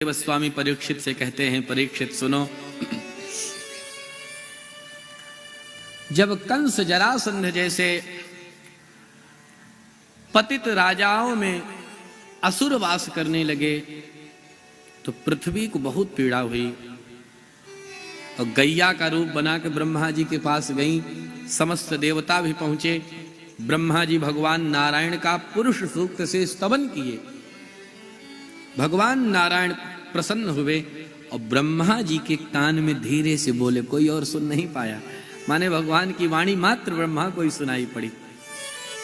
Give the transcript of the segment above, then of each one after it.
स्वामी परीक्षित से कहते हैं, परीक्षित सुनो, जब कंस जरासंध जैसे पतित राजाओं में असुर वास करने लगे तो पृथ्वी को बहुत पीड़ा हुई और गैया का रूप बना के ब्रह्मा जी के पास गई। समस्त देवता भी पहुंचे। ब्रह्मा जी भगवान नारायण का पुरुष सूक्त से स्तवन किए। भगवान नारायण प्रसन्न हुए और ब्रह्मा जी के कान में धीरे से बोले, कोई और सुन नहीं पाया, माने भगवान की वाणी मात्र ब्रह्मा को ही सुनाई पड़ी।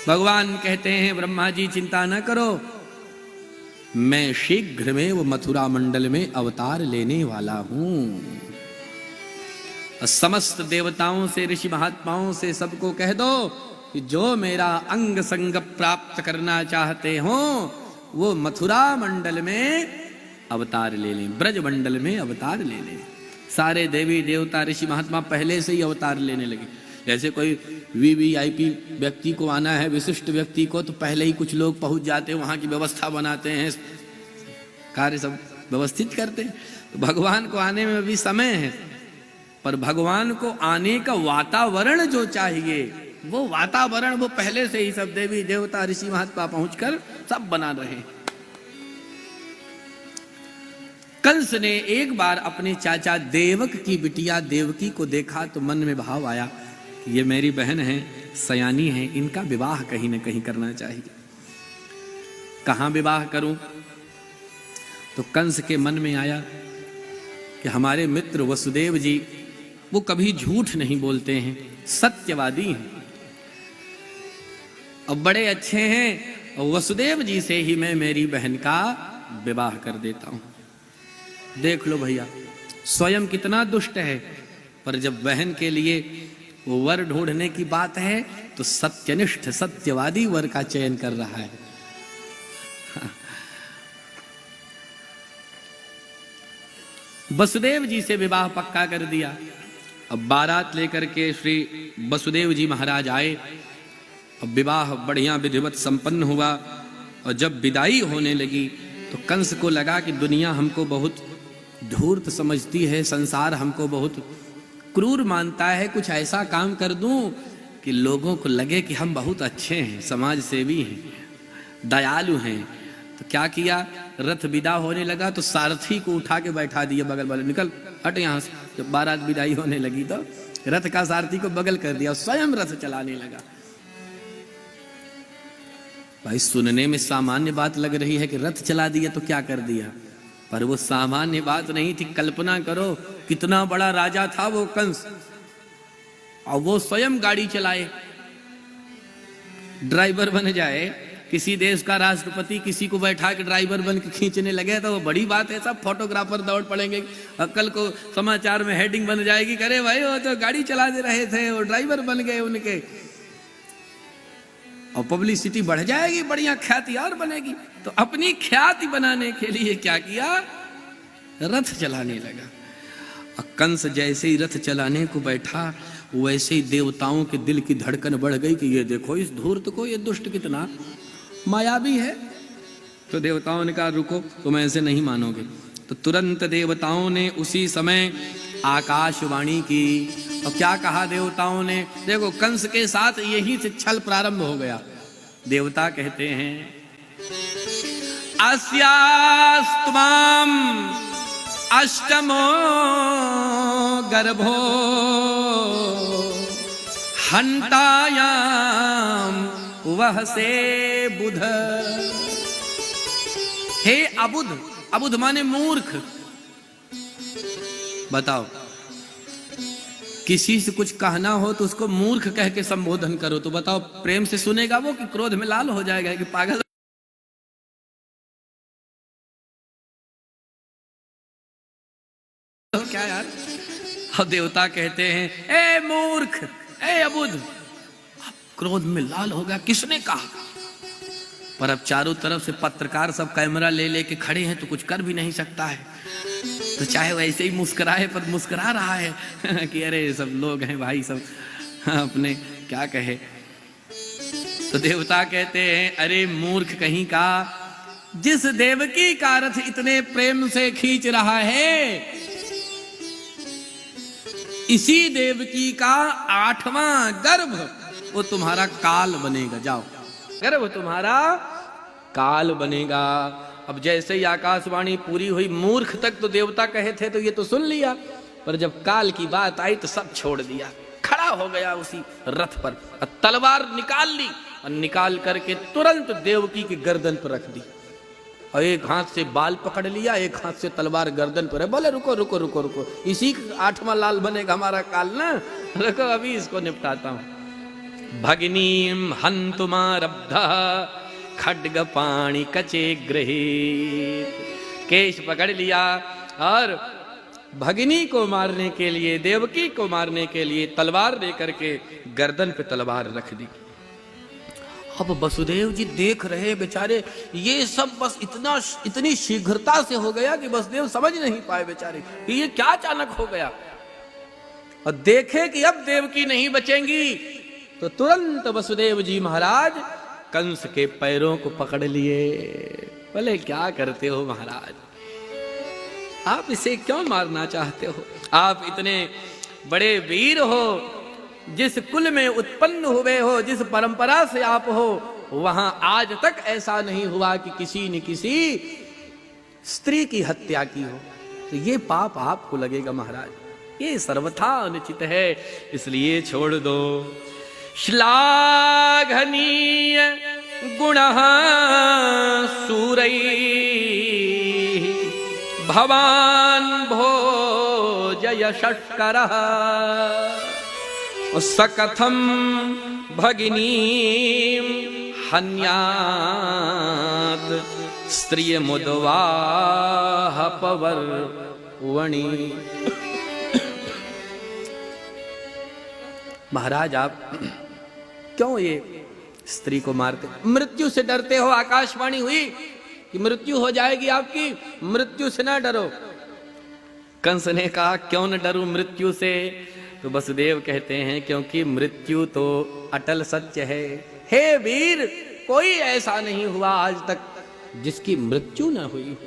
भगवान कहते हैं, ब्रह्मा जी चिंता न करो, मैं शीघ्र में वो मथुरा मंडल में अवतार लेने वाला हूं। समस्त देवताओं से, ऋषि महात्माओं से सबको कह दो कि जो मेरा अंग संग प्राप्त करना चाहते हो वो मथुरा मंडल में अवतार ले लें, ब्रज मंडल में अवतार ले लें। सारे देवी देवता ऋषि महात्मा पहले से ही अवतार लेने लगे। जैसे कोई वीवीआईपी व्यक्ति को आना है, विशिष्ट व्यक्ति को, तो पहले ही कुछ लोग पहुंच जाते हैं, वहां की व्यवस्था बनाते हैं, कार्य सब व्यवस्थित करते हैं। तो भगवान को आने में अभी समय है, पर भगवान को आने का वातावरण जो चाहिए वो वातावरण वो पहले से ही सब देवी देवता ऋषि महात्मा पहुंचकर सब बना रहे। कंस ने एक बार अपने चाचा देवक की बिटिया देवकी को देखा तो मन में भाव आया कि ये मेरी बहन है, सयानी है, इनका विवाह कहीं न कहीं करना चाहिए। कहां विवाह करूं? तो कंस के मन में आया कि हमारे मित्र वसुदेव जी वो कभी झूठ नहीं बोलते हैं, सत्यवादी हैं और बड़े अच्छे हैं, और वसुदेव जी से ही मैं मेरी बहन का विवाह कर देता हूं। देख लो भैया, स्वयं कितना दुष्ट है, पर जब बहन के लिए वो वर ढूंढने की बात है तो सत्यनिष्ठ सत्यवादी वर का चयन कर रहा है। वसुदेव जी से विवाह पक्का कर दिया। अब बारात लेकर के श्री वसुदेव जी महाराज आए। अब विवाह बढ़िया विधिवत संपन्न हुआ और जब विदाई होने लगी तो कंस को लगा कि दुनिया हमको बहुत धूर्त समझती है, संसार हमको बहुत क्रूर मानता है, कुछ ऐसा काम कर दूं कि लोगों को लगे कि हम बहुत अच्छे हैं, समाज सेवी हैं, दयालु हैं। तो क्या किया, रथ विदा होने लगा तो सारथी को उठा के बैठा दिया बगल वाले, निकल हट यहां से। जब बारात विदाई होने लगी तो रथ का सारथी को बगल कर दिया, स्वयं रथ चलाने लगा। भाई सुनने में सामान्य बात लग रही है कि रथ चला दिया तो क्या कर दिया, पर वो सामान्य बात नहीं थी। कल्पना करो कितना बड़ा राजा था वो कंस, और वो स्वयं गाड़ी चलाए, ड्राइवर बन जाए। किसी देश का राष्ट्रपति किसी को बैठा के ड्राइवर बन के खींचने लगे तो वो बड़ी बात है, सब फोटोग्राफर दौड़ पड़ेंगे। कल को समाचार में हेडिंग बन जाएगी, करे भाई वो तो गाड़ी चला दे रहे थे, वो ड्राइवर बन गए उनके, और पब्लिसिटी बढ़ जाएगी, बढ़िया ख्याति और बनेगी। तो अपनी ख्याति बनाने के लिए क्या किया, रथ चलाने लगा। और कंस जैसे ही रथ चलाने को बैठा वैसे ही देवताओं के दिल की धड़कन बढ़ गई कि ये देखो इस धूर्त को, ये दुष्ट कितना मायावी है। तो देवताओं ने कहा रुको, तुम ऐसे नहीं मानोगे। तो तुरंत देवताओं ने उसी समय आकाशवाणी की। और क्या कहा देवताओं ने, देखो कंस के साथ यही से छल प्रारंभ हो गया। देवता कहते हैं, अस्यास्त्वाम अष्टमो गर्भो हंतायाम वह से बुध। हे अबुध, अबुध माने मूर्ख। बताओ, किसी से कुछ कहना हो तो उसको मूर्ख कह के संबोधन करो, तो बताओ प्रेम से सुनेगा वो कि क्रोध में लाल हो जाएगा कि पागल तो क्या यार। और देवता कहते हैं, ए मूर्ख, ए अबुध, क्रोध में लाल होगा, किसने कहा। पर अब चारों तरफ से पत्रकार सब कैमरा ले लेके खड़े हैं तो कुछ कर भी नहीं सकता है। तो चाहे वैसे ही मुस्कुराए, पर मुस्कुरा रहा है कि अरे सब लोग हैं भाई, सब अपने क्या कहे। तो देवता कहते हैं, अरे मूर्ख कहीं का, जिस देवकी का रथ इतने प्रेम से खींच रहा है, इसी देवकी का 8वां गर्भ वो तुम्हारा काल बनेगा। जाओ, गर्भ तुम्हारा काल बनेगा। अब जैसे ही आकाशवाणी पूरी हुई, मूर्ख तक तो देवता कहे थे तो ये तो सुन लिया, पर जब काल की बात आई तो सब छोड़ दिया, खड़ा हो गया उसी रथ पर, तलवार निकाल ली और निकाल करके तुरंत देवकी की गर्दन पर रख दी, और एक हाथ से बाल पकड़ लिया, एक हाथ से तलवार गर्दन पर है। बोले रुको रुको रुको रुको, इसी 8वां लाल बनेगा हमारा काल ना, रुको अभी इसको निपटाता हूं। भगिनीम हंतुमारब्धः खड्ग पाणि कचे गृहीत, केश पकड़ लिया और भगिनी को मारने के लिए, देवकी को मारने के लिए तलवार लेकर के गर्दन पे तलवार रख दी। अब वसुदेव जी देख रहे बेचारे, ये सब बस इतनी शीघ्रता से हो गया कि वसुदेव समझ नहीं पाए बेचारे कि ये क्या अचानक हो गया, और देखे कि अब देवकी नहीं बचेंगी तो तुरंत वसुदेव जी महाराज कंस के पैरों को पकड़ लिए। बोले क्या करते हो महाराज, आप इसे क्यों मारना चाहते हो? आप इतने बड़े वीर हो, जिस कुल में उत्पन्न हुए हो, जिस परंपरा से आप हो, वहां आज तक ऐसा नहीं हुआ कि किसी ने किसी स्त्री की हत्या की हो, तो ये पाप आपको लगेगा महाराज, ये सर्वथा अनुचित है, इसलिए छोड़ दो। श्लाघनीय गुणः सूरैः भवान् भोजय षट्करः सकथम भगिनीं हन्यात् स्त्रिय मुद्वाह पवर्वणि। महाराज आप क्यों ये स्त्री को मारते? मृत्यु से डरते हो? आकाशवाणी हुई कि मृत्यु हो जाएगी आपकी, मृत्यु से ना डरो। कंस ने कहा क्यों न डरूं मृत्यु से? तो वसुदेव कहते हैं क्योंकि मृत्यु तो अटल सत्य है। हे वीर, कोई ऐसा नहीं हुआ आज तक जिसकी मृत्यु न हुई हो,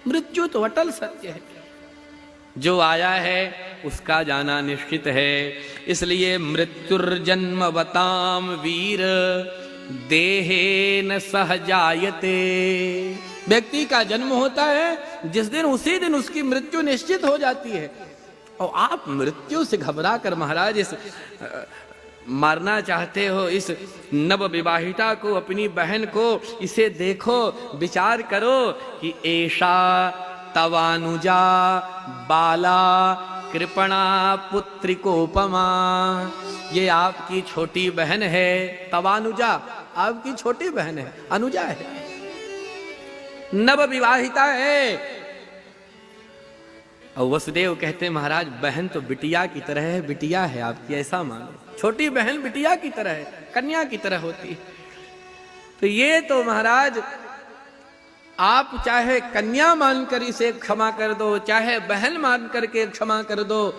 मृत्यु तो अटल सत्य है, जो आया है उसका जाना निश्चित है। इसलिए मृत्युर्जन्मवताम वीर देहेन सह जायते। व्यक्ति का जन्म होता है जिस दिन, उसी दिन उसकी मृत्यु निश्चित हो जाती है, और आप मृत्यु से घबरा कर महाराज इस मारना चाहते हो इस नव विवाहिता को, अपनी बहन को। इसे देखो, विचार करो कि ऐशा तवानुजा बाला कृपणा पुत्रिकोपमा, ये आपकी छोटी बहन है। तवानुजा आपकी छोटी बहन है, अनुजा है, नव विवाहिता है। और वसुदेव कहते महाराज बहन तो बिटिया की तरह है, बिटिया है आपकी, ऐसा मानो। छोटी बहन बिटिया की तरह है, कन्या की तरह होती है। तो ये तो महाराज आप चाहे कन्या मानकर इसे क्षमा कर दो, चाहे बहन मान करके क्षमा कर दो,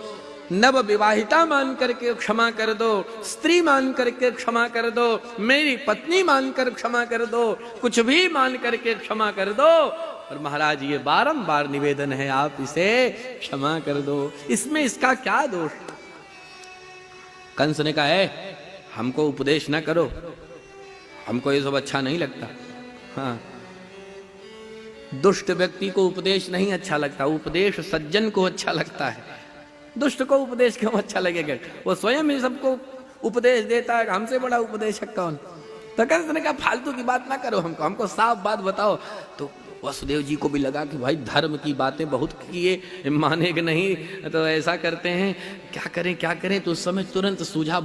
नव विवाहिता मान करके क्षमा कर दो, स्त्री मान करके क्षमा कर दो, मेरी पत्नी मानकर क्षमा कर दो, कुछ भी मान करके क्षमा कर दो। और महाराज ये बारंबार निवेदन है, आप इसे क्षमा कर दो, इसमें इसका क्या दोष? कंस ने कहा है हमको उपदेश ना करो, हमको ये सब अच्छा नहीं लगता। हाँ, दुष्ट व्यक्ति को उपदेश नहीं अच्छा लगता, उपदेश सज्जन को अच्छा लगता है। दुष्ट को उपदेश क्यों अच्छा लगेगा? वो स्वयं ही सबको उपदेश देता है, हमसे बड़ा उपदेशक कौन? तो कंस ने कहा फालतू की बात ना करो, हमको साफ बात बताओ। तो वसुदेव जी को भी लगा कि भाई धर्म की बातें बहुत किए, मानेगा नहीं, तो ऐसा करते हैं, क्या करें। तो उस समय तुरंत सूझा,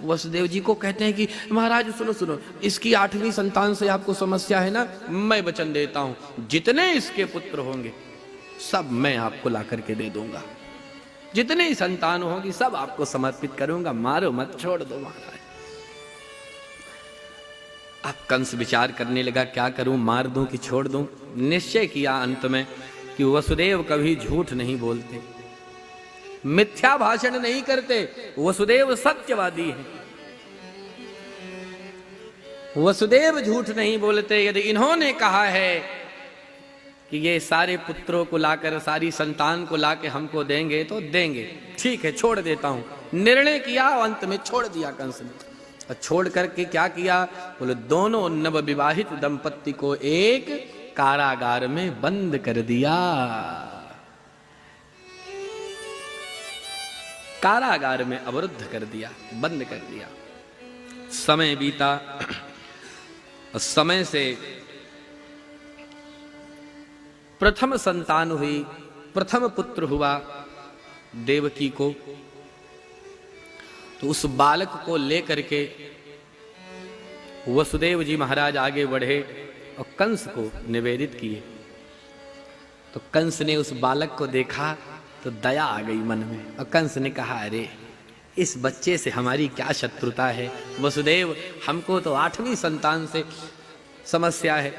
वसुदेव जी को कहते हैं कि महाराज सुनो, इसकी 8वीं संतान से आपको समस्या है ना, मैं वचन देता हूं जितने इसके पुत्र होंगे सब मैं आपको ला करके दे दूंगा, जितने संतान होगी सब आपको समर्पित करूंगा, मारो मत, छोड़ दो महाराज। अब कंस विचार करने लगा क्या करूं, मार दूं कि छोड़ दूं। निश्चय किया अंत में कि वसुदेव कभी झूठ नहीं बोलते, मिथ्या भाषण नहीं करते, वसुदेव सत्यवादी है। वसुदेव झूठ नहीं बोलते। यदि इन्होंने कहा है कि ये सारे पुत्रों को लाकर, सारी संतान को लाकर हमको देंगे तो देंगे, ठीक है छोड़ देता हूं। निर्णय किया, अंत में छोड़ दिया कंस ने। और छोड़ करके क्या किया? बोले दोनों नवविवाहित दंपत्ति को एक कारागार में बंद कर दिया। कारागार में अवरुद्ध कर दिया, बंद कर दिया। समय बीता, समय से प्रथम संतान हुई, प्रथम पुत्र हुआ देवकी को। तो उस बालक को लेकर के वसुदेव जी महाराज आगे बढ़े और कंस को निवेदित किए। तो कंस ने उस बालक को देखा तो दया आ गई मन में, और कंस ने कहा अरे इस बच्चे से हमारी क्या शत्रुता है वसुदेव, हमको तो 8वीं संतान से समस्या है,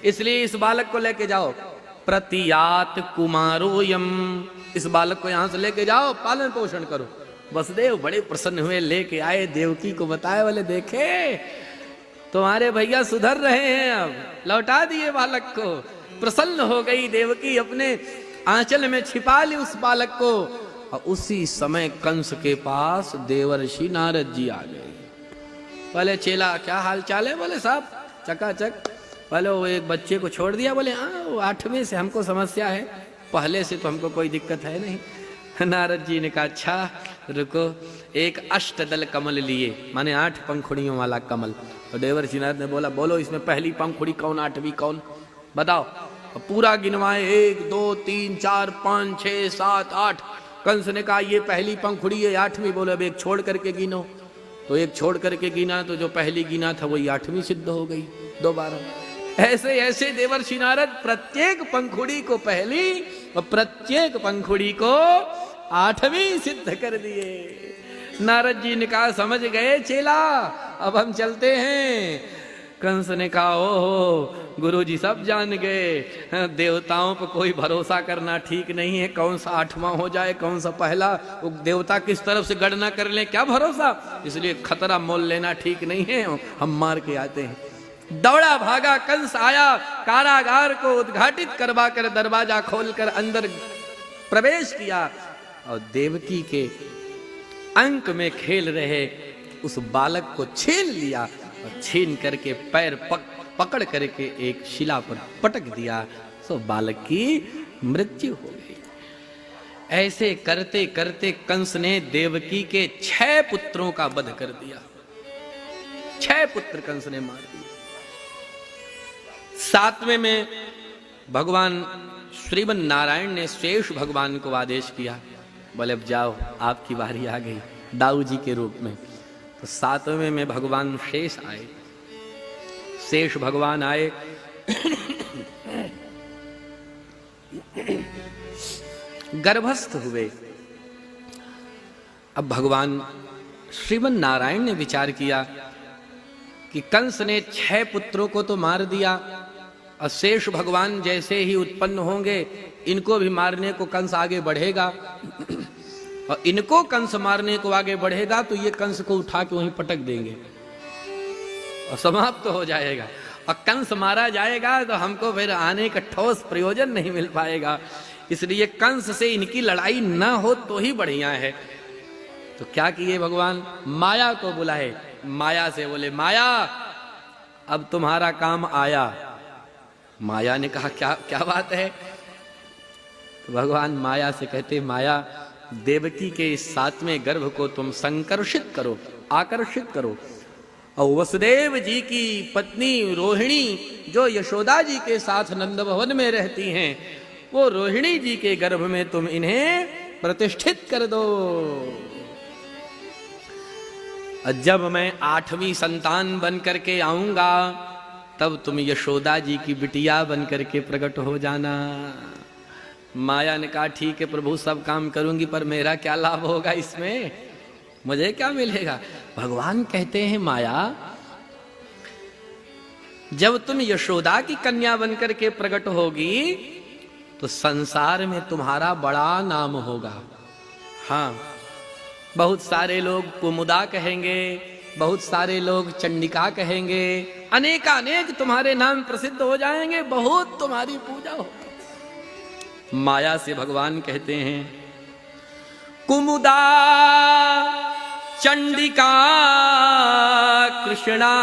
इसलिए इस बालक को लेके जाओ। प्रतियात कुमारोयम, इस बालक को यहां से लेके जाओ, पालन पोषण करो। वसुदेव बड़े प्रसन्न हुए, लेके आए, देवकी को बताए, बोले देखे तुम्हारे भैया सुधर रहे हैं, अब लौटा दिए बालक को। प्रसन्न हो गई देवकी, अपने आंचल में छिपा ली उस बालक को। और उसी समय कंस के पास देवर्षि नारद जी आ गए। बोले चेला क्या हाल चाल है? बोले साहब चकाचक। बोले वो एक बच्चे को छोड़ दिया? बोले हाँ, वो 8वीं से हमको समस्या है, पहले से तो हमको कोई दिक्कत है नहीं। नारद जी ने कहा अच्छा रुको। एक अष्टदल कमल लिए, माने 8 पंखुड़ियों वाला कमल। तो देवर्षि नारद ने बोला बोलो इसमें पहली पंखुड़ी कौन, 8वीं कौन, बताओ। पूरा गिनवाए, 1 2 3 4 5 6 7 8। कंस ने कहा ये पहली पंखुड़ी है, 8वीं। बोले अब एक छोड़ करके गिनो। तो एक छोड़ करके गिना तो जो पहली गिना था वही 8वीं सिद्ध हो गई दोबारा। ऐसे ऐसे देवर्षि नारद प्रत्येक पंखुड़ी को पहली और प्रत्येक पंखुड़ी को 8वीं सिद्ध कर दिए। नारद जी ने कहा समझ गए चेला, अब हम चलते हैं। कंस ने कहा ओहो गुरु जी सब जान गए, देवताओं पर कोई भरोसा करना ठीक नहीं है, कौन सा 8वां हो जाए कौन सा पहला, वो देवता किस तरफ से गणना कर ले क्या भरोसा, इसलिए खतरा मोल लेना ठीक नहीं है, हम मार के आते हैं। दौड़ा भागा कंस आया, कारागार को उद्घाटित करवा कर दरवाजा खोलकर अंदर प्रवेश किया और देवकी के अंक में खेल रहे उस बालक को छीन लिया और छीन करके पैर पकड़ करके एक शिला पर पटक दिया। सो बालक की मृत्यु हो गई। ऐसे करते करते कंस ने देवकी के 6 पुत्रों का वध कर दिया। 6 पुत्र कंस ने मार दिए। 7वें में भगवान श्रीमन नारायण ने शेष भगवान को आदेश किया, बोले अब जाओ आपकी बारी आ गई दाऊ जी के रूप में। तो 7वें में भगवान शेष आए। शेष भगवान आए गर्भस्थ हुए। अब भगवान श्रीमन नारायण ने विचार किया कि कंस ने 6 पुत्रों को तो मार दिया और शेष भगवान जैसे ही उत्पन्न होंगे इनको भी मारने को कंस आगे बढ़ेगा और इनको कंस मारने को आगे बढ़ेगा तो ये कंस को उठा के वहीं पटक देंगे और समाप्त तो हो जाएगा। और कंस मारा जाएगा तो हमको फिर आने का ठोस प्रयोजन नहीं मिल पाएगा, इसलिए कंस से इनकी लड़ाई ना हो तो ही बढ़िया है। तो क्या किए भगवान, माया को बुलाए। माया से बोले माया अब तुम्हारा काम आया। माया ने कहा क्या क्या बात है? तो भगवान माया से कहते माया देवकी के इस 7वें गर्भ को तुम संकर्षित करो, आकर्षित करो और वसुदेव जी की पत्नी रोहिणी जो यशोदा जी के साथ नंद भवन में रहती हैं, वो रोहिणी जी के गर्भ में तुम इन्हें प्रतिष्ठित कर दो। जब मैं 8वीं संतान बन करके आऊंगा तब तुम यशोदा जी की बिटिया बन करके प्रकट हो जाना। माया ने कहा ठीक है प्रभु सब काम करूंगी, पर मेरा क्या लाभ होगा इसमें, मुझे क्या मिलेगा? भगवान कहते हैं माया जब तुम यशोदा की कन्या बनकर के प्रकट होगी तो संसार में तुम्हारा बड़ा नाम होगा। हाँ, बहुत सारे लोग कुमुदा कहेंगे, बहुत सारे लोग चंडिका कहेंगे, अनेकानेक तुम्हारे नाम प्रसिद्ध हो जाएंगे, बहुत तुम्हारी पूजा हो। माया से भगवान कहते हैं कुमुदा चंडिका कृष्णा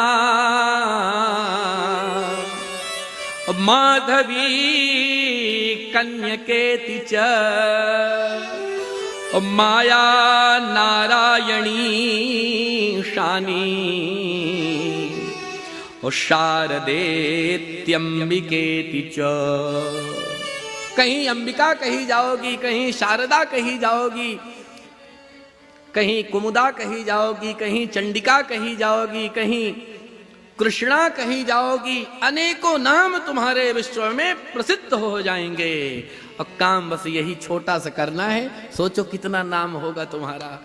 माधवी कन्यकेति च माया नारायणी शानी और शारदेत्यंबिकेति च। कहीं अंबिका कही जाओगी, कहीं शारदा कही जाओगी, कहीं कुमुदा कही जाओगी, कहीं चंडिका कही जाओगी, कहीं कृष्णा कही जाओगी। अनेकों नाम तुम्हारे विश्व में प्रसिद्ध हो जाएंगे और काम बस यही छोटा सा करना है। सोचो कितना नाम होगा तुम्हारा।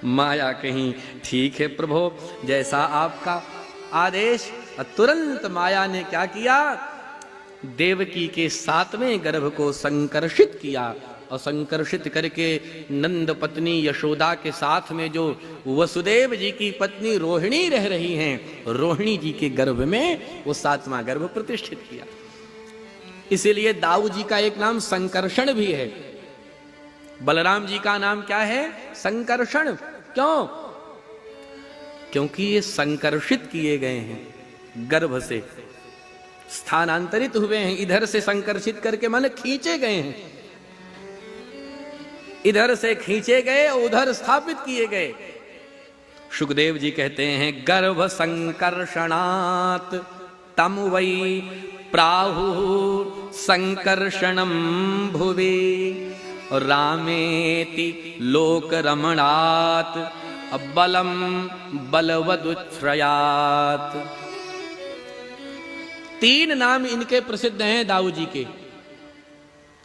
माया कहीं ठीक है प्रभु, जैसा आपका आदेश। तुरंत माया ने क्या किया, देवकी के 7वें गर्भ को संकर्षित किया और संकर्षित करके नंद पत्नी यशोदा के साथ में जो वसुदेव जी की पत्नी रोहिणी रह रही हैं, रोहिणी जी के गर्भ में वो 7वां गर्भ प्रतिष्ठित किया। इसीलिए दाऊ जी का एक नाम संकर्षण भी है। बलराम जी का नाम क्या है, संकर्षण। क्यों? क्योंकि ये संकर्षित किए गए हैं, गर्भ से स्थानांतरित हुए हैं, इधर से संकर्षित करके मन खींचे गए हैं, इधर से खींचे गए उधर स्थापित किए गए। सुखदेव जी कहते हैं गर्भ संकर्षणात् तम वै प्राहु संकर्षणम भुवि रामेति लोक रमणात् बलम बलवदुच्छ्रयात्। 3 नाम इनके प्रसिद्ध हैं दाऊ जी के।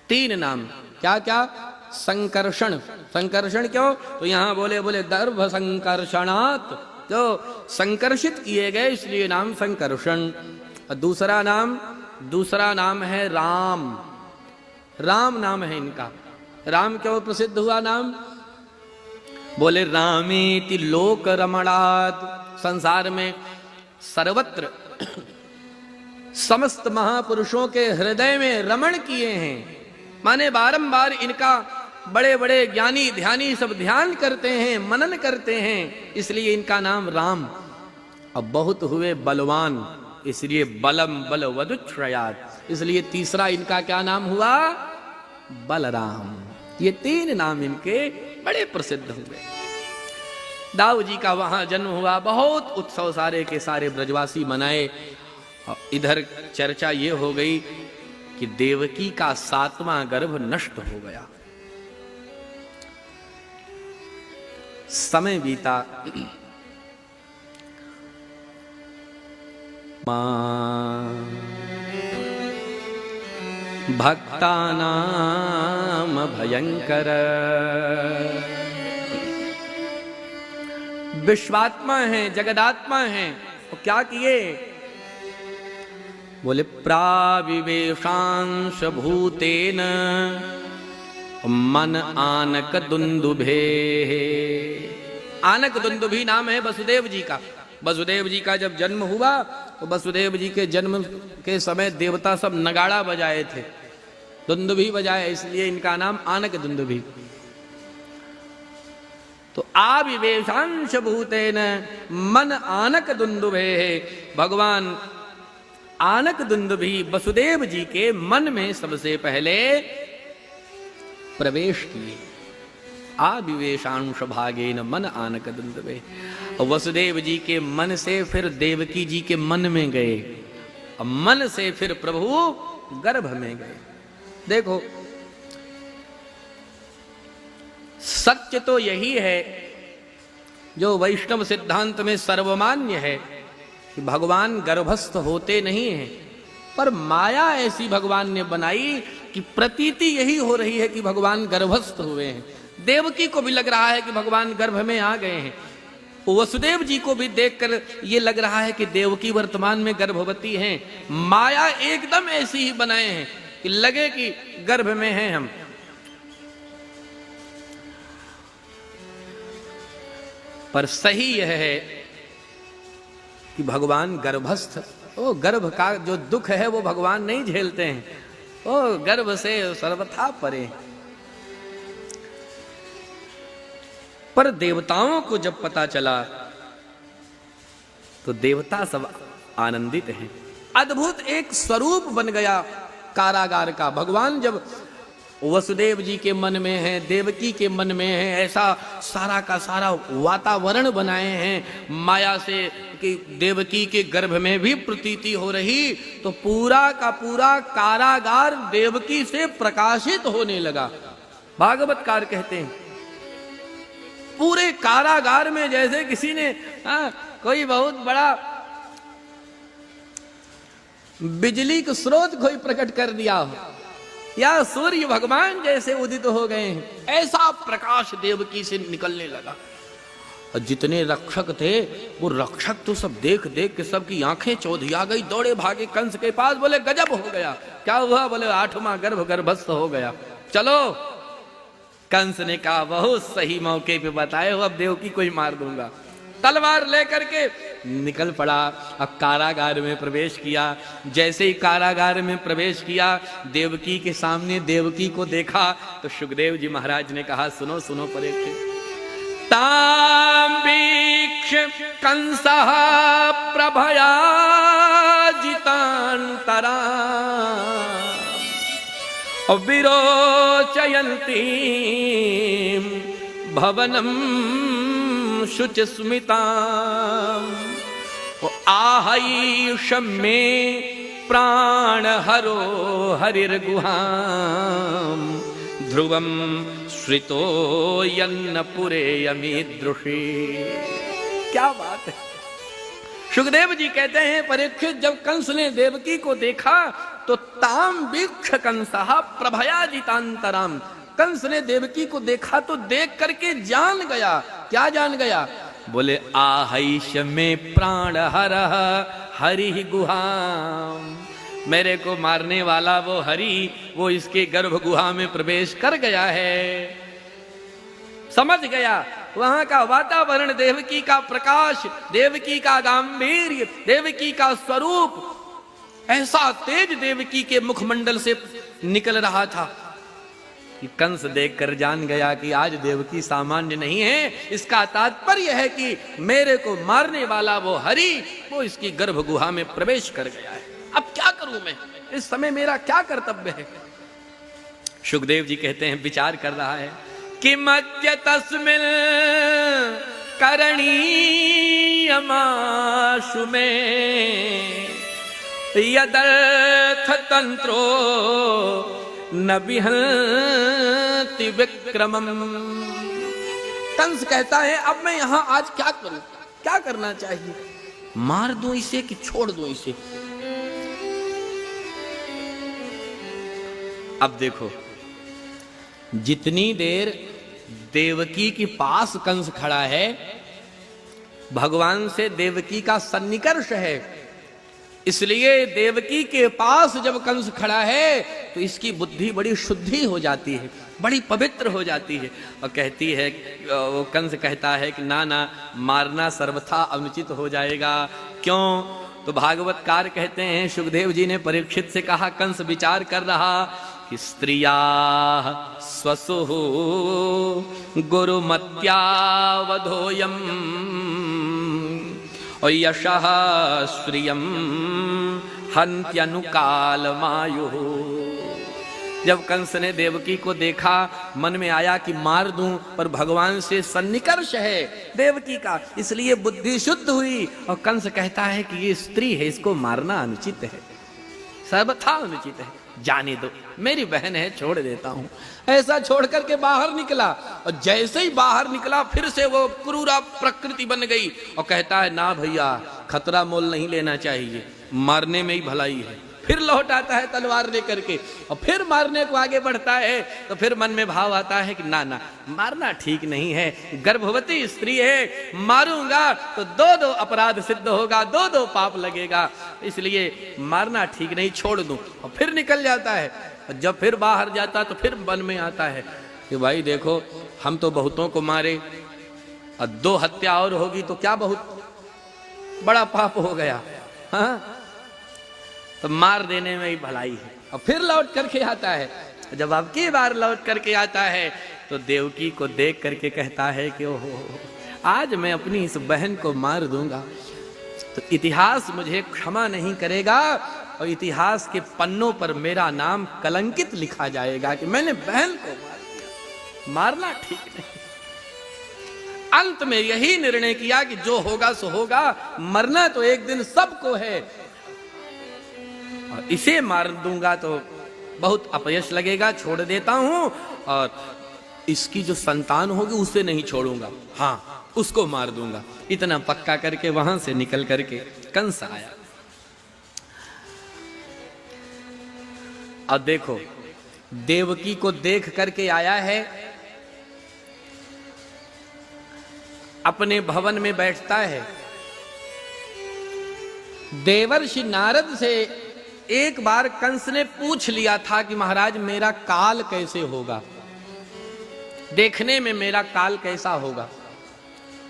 3 नाम क्या क्या? संकर्षण। संकर्षण क्यों? तो यहां बोले गर्भ संकर्षणात्, जो संकर्षित किए गए इसलिए नाम संकर्षण। और दूसरा नाम है राम। राम नाम है इनका। राम क्यों प्रसिद्ध हुआ नाम? बोले रामेति लोक रमणात्। संसार में सर्वत्र समस्त महापुरुषों के हृदय में रमण किए हैं, माने बारंबार इनका बड़े बड़े ज्ञानी ध्यानी सब ध्यान करते हैं, मनन करते हैं, इसलिए इनका नाम राम। अब बहुत हुए बलवान, इसलिए बलम बलवदुच्छ्रयात्। इसलिए तीसरा इनका क्या नाम हुआ? बलराम। ये 3 नाम इनके बड़े प्रसिद्ध हुए। दाऊ जी का वहां जन्म हुआ, बहुत उत्सव सारे के सारे ब्रजवासी मनाए। इधर चर्चा ये हो गई कि देवकी का 7वां गर्भ नष्ट हो गया। समय बीता, भक्तानाम भयंकर। विश्वात्मा है, जगदात्मा है, तो क्या किए? बोले प्राविवेशांश भूतेन मन आनक दुंदुभे। आनक दुंदुभी नाम है वसुदेव जी का। वसुदेव जी का जब जन्म हुआ तो वसुदेव जी के जन्म के समय देवता सब नगाड़ा बजाए थे, दुंदुभी बजाए, इसलिए इनका नाम आनक दुंदुभी। तो आविवेशांश भूतेन मन आनक दुंदुभे। भगवान आनक दुंदुभी वसुदेव जी के मन में सबसे पहले प्रवेश किए। आविवेशांश भागेन मन आनक दुंदुभे। वसुदेव जी के मन से फिर देवकी जी के मन में गए, मन से फिर प्रभु गर्भ में गए। देखो, सत्य तो यही है जो वैष्णव सिद्धांत में सर्वमान्य है कि भगवान गर्भस्थ होते नहीं हैं, पर माया ऐसी भगवान ने बनाई कि प्रतीति यही हो रही है कि भगवान गर्भस्थ हुए हैं। देवकी को भी लग रहा है कि भगवान गर्भ में आ गए हैं, वसुदेव जी को भी देखकर ये लग रहा है कि देवकी वर्तमान में गर्भवती हैं। माया एकदम ऐसी ही बनाए हैं कि लगे कि गर्भ में हैं हम। पर सही यह है कि भगवान गर्भस्थ वो गर्भ का जो दुख है वो भगवान नहीं झेलते हैं, वो गर्भ से सर्वथा परे। पर देवताओं को जब पता चला तो देवता सब आनंदित हैं। अद्भुत एक स्वरूप बन गया कारागार का। भगवान जब वसुदेव जी के मन में है, देवकी के मन में है, ऐसा सारा का सारा वातावरण बनाए हैं माया से कि देवकी के गर्भ में भी प्रतीति हो रही, तो पूरा का पूरा कारागार देवकी से प्रकाशित होने लगा। भागवतकार कहते हैं पूरे कारागार में जैसे किसी ने कोई बहुत बड़ा बिजली का स्रोत कोई प्रकट कर दिया हो, या सूर्य भगवान जैसे उदित हो गए हैं, ऐसा प्रकाश देवकी से निकलने लगा। और जितने रक्षक थे वो रक्षक तो सब देख देख के सबकी आंखें चौधिया गई, दौड़े भागे कंस के पास, बोले गजब हो गया। क्या हुआ? बोले 8वां गर्भ गर्भस्थ हो गया। चलो, कंस ने कहा बहुत सही मौके पे बताए हो, अब देवकी को ही मार दूंगा। तलवार लेकर के निकल पड़ा। अब कारागार में प्रवेश किया। जैसे ही कारागार में प्रवेश किया, देवकी के सामने देवकी को देखा तो सुखदेव जी महाराज ने कहा सुनो सुनो परीक्षित, तांबीक्ष कंसः प्रभया जितांतरा विरोचयन्ती भवनम शुच स्मिता आहैष में प्राण हरो हरिर्गुहाम ध्रुवम श्रितो यन्न पुरे यमीदृषि। क्या बात है। सुखदेव जी कहते हैं परीक्षित, जब कंस ने देवकी को देखा तो ताम वीक्ष कंसः प्रभया जितांतराम, कंस ने देवकी को देखा तो देख करके जान गया। क्या जान गया? बोले आहैष में प्राण हरः हरि गुहाम, मेरे को मारने वाला वो हरि, वो इसके गर्भ गुहा में प्रवेश कर गया है। समझ गया वहां का वातावरण, देवकी का प्रकाश, देवकी का गांभीर्य, देवकी का स्वरूप, ऐसा तेज देवकी के मुखमंडल से निकल रहा था कि कंस देखकर जान गया कि आज देवकी सामान्य नहीं है। इसका तात्पर्य है कि मेरे को मारने वाला वो हरि, वो इसकी गर्भ गुहा में प्रवेश कर गया है। अब क्या करूं मैं? इस समय मेरा क्या कर्तव्य है? सुखदेव जी कहते हैं, विचार कर रहा है कि मध्य तस्मिन् करणीयमाशु में यदर्थ तंत्रो न विहंति विक्रमम। कंस कहता है अब मैं यहां आज क्या करूं, क्या करना चाहिए? मार दूं इसे कि छोड़ दूं इसे? अब देखो, जितनी देर देवकी के पास कंस खड़ा है, भगवान से देवकी का सन्निकर्ष है, इसलिए देवकी के पास जब कंस खड़ा है तो इसकी बुद्धि बड़ी शुद्धि हो जाती है, बड़ी पवित्र हो जाती है। और कहती है, वो कंस कहता है कि ना ना, मारना सर्वथा अनुचित हो जाएगा। क्यों? तो भागवतकार कहते हैं, सुखदेव जी ने परीक्षित से कहा, कंस विचार कर रहा कि स्त्रिया स्वसुः गुरुमत्यावधोयम और यशः श्रियम हन्त्यनुकालमायुः। जब कंस ने देवकी को देखा, मन में आया कि मार दूं, पर भगवान से सन्निकर्ष है देवकी का, इसलिए बुद्धि शुद्ध हुई। और कंस कहता है कि ये स्त्री है, इसको मारना अनुचित है, सर्वथा अनुचित है, जाने दो, मेरी बहन है, छोड़ देता हूं। ऐसा छोड़ करके बाहर निकला, और जैसे ही बाहर निकला फिर से वो क्रूरा प्रकृति बन गई और कहता है ना भैया, खतरा मोल नहीं लेना चाहिए, मारने में ही भलाई है। फिर लौट आता है तलवार लेकर के और फिर मारने को आगे बढ़ता है। तो फिर मन में भाव आता है कि ना ना, मारना ठीक नहीं है, गर्भवती स्त्री है, मारूंगा तो दो अपराध सिद्ध होगा, दो पाप लगेगा, इसलिए मारना ठीक नहीं, छोड़ दूं। और फिर निकल जाता है। और जब फिर बाहर जाता तो फिर मन में आता है कि भाई देखो, हम तो बहुतों को मारे, और 2 हत्या और होगी तो क्या बहुत बड़ा पाप हो गया। हाँ, तो मार देने में ही भलाई है। और फिर लौट करके आता है, जब अब की बार लौट करके आता है तो देवकी को देख करके कहता है कि ओहो, आज मैं अपनी इस बहन को मार दूंगा तो इतिहास मुझे क्षमा नहीं करेगा और इतिहास के पन्नों पर मेरा नाम कलंकित लिखा जाएगा कि मैंने बहन को मार दिया। मारना ठीक नहीं। अंत में यही निर्णय किया कि जो होगा सो होगा, मरना तो एक दिन सबको है और इसे मार दूंगा तो बहुत अपयश लगेगा, छोड़ देता हूं और इसकी जो संतान होगी उसे नहीं छोड़ूंगा, हाँ उसको मार दूंगा। इतना पक्का करके वहां से निकल करके कंस आया। अब देखो, देवकी को देख करके आया है, अपने भवन में बैठता है। देवर्षि नारद से एक बार कंस ने पूछ लिया था कि महाराज मेरा काल कैसे होगा, देखने में मेरा काल कैसा होगा।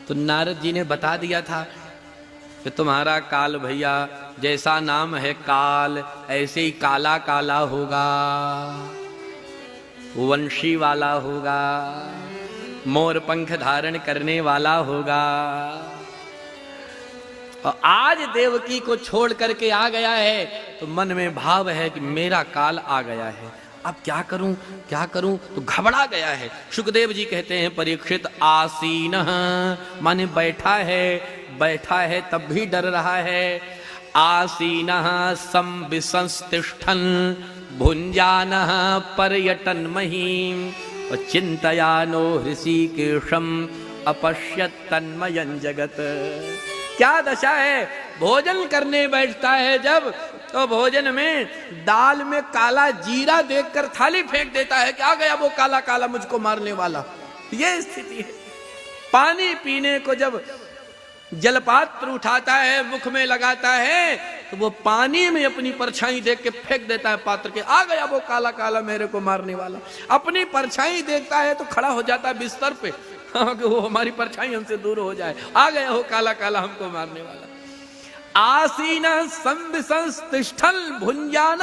तो नारद जी ने बता दिया था कि तुम्हारा काल भैया जैसा नाम है काल, ऐसे ही काला काला होगा, वंशी वाला होगा, मोर पंख धारण करने वाला होगा। और आज देवकी को छोड़ करके आ गया है तो मन में भाव है कि मेरा काल आ गया है, अब क्या करूं क्या करूं, तो घबरा गया है। सुखदेव जी कहते हैं परीक्षित आसीन, माने बैठा है तब भी डर रहा है। आसीन संविसंस्तिष्ठन् भुंजान पर्यटन महीम और चिंतयानो हृषिकेशम अपश्यत् तन्मयं जगत। क्या दशा है, भोजन करने बैठता है जब, तो भोजन में दाल में काला जीरा देखकर थाली फेंक देता है कि आ गया वो काला काला मुझको मारने वाला, ये स्थिति है। पानी पीने को जब जलपात्र उठाता है, मुख में लगाता है, तो वो पानी में अपनी परछाई देख के फेंक देता है पात्र के, आ गया वो काला काला मेरे को मारने वाला। अपनी परछाई देखता है तो खड़ा हो जाता है बिस्तर पे, हाँ कि वो हमारी परछाई हमसे दूर हो जाए, आ गया वो काला काला हमको मारने वाला। आसीन संविसंस्तिष्ठन् भुंजान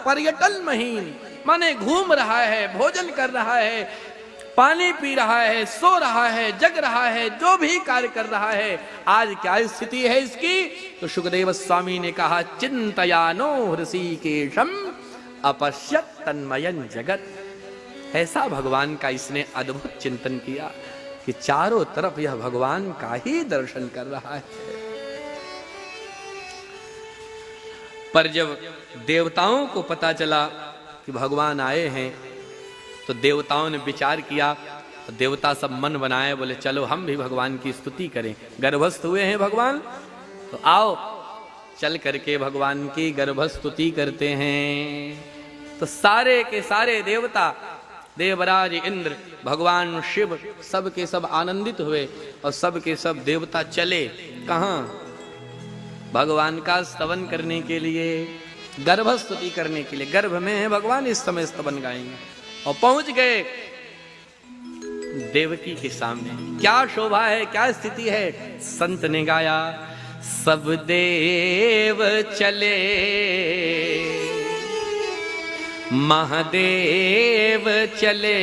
पर्यटन महीन, माने घूम रहा है, भोजन कर रहा है, पानी पी रहा है, सो रहा है, जग रहा है, जो भी कार्य कर रहा है। आज क्या स्थिति है इसकी, तो सुखदेव स्वामी ने कहा चिंतयानो हृषिकेशम अपश्यत् तन्मयं जगत। ऐसा भगवान का इसने अद्भुत चिंतन किया कि चारों तरफ यह भगवान का ही दर्शन कर रहा है। पर जब देवताओं को पता चला कि भगवान आए हैं तो देवताओं ने विचार किया, तो देवता सब मन बनाए, बोले चलो हम भी भगवान की स्तुति करें। गर्भस्थ हुए हैं भगवान, तो आओ चल करके भगवान की गर्भस्तुति करते हैं। तो सारे के सारे देवता, देवराज इंद्र, भगवान शिव, सब के सब आनंदित हुए और सब के सब देवता चले कहाँ, भगवान का स्तवन करने के लिए, गर्भस्तुति करने के लिए। गर्भ में है भगवान, इस समय स्तवन गाएंगे। और पहुंच गए देवकी के सामने। क्या शोभा है, क्या स्थिति है। संत ने गाया सब देव चले महादेव चले,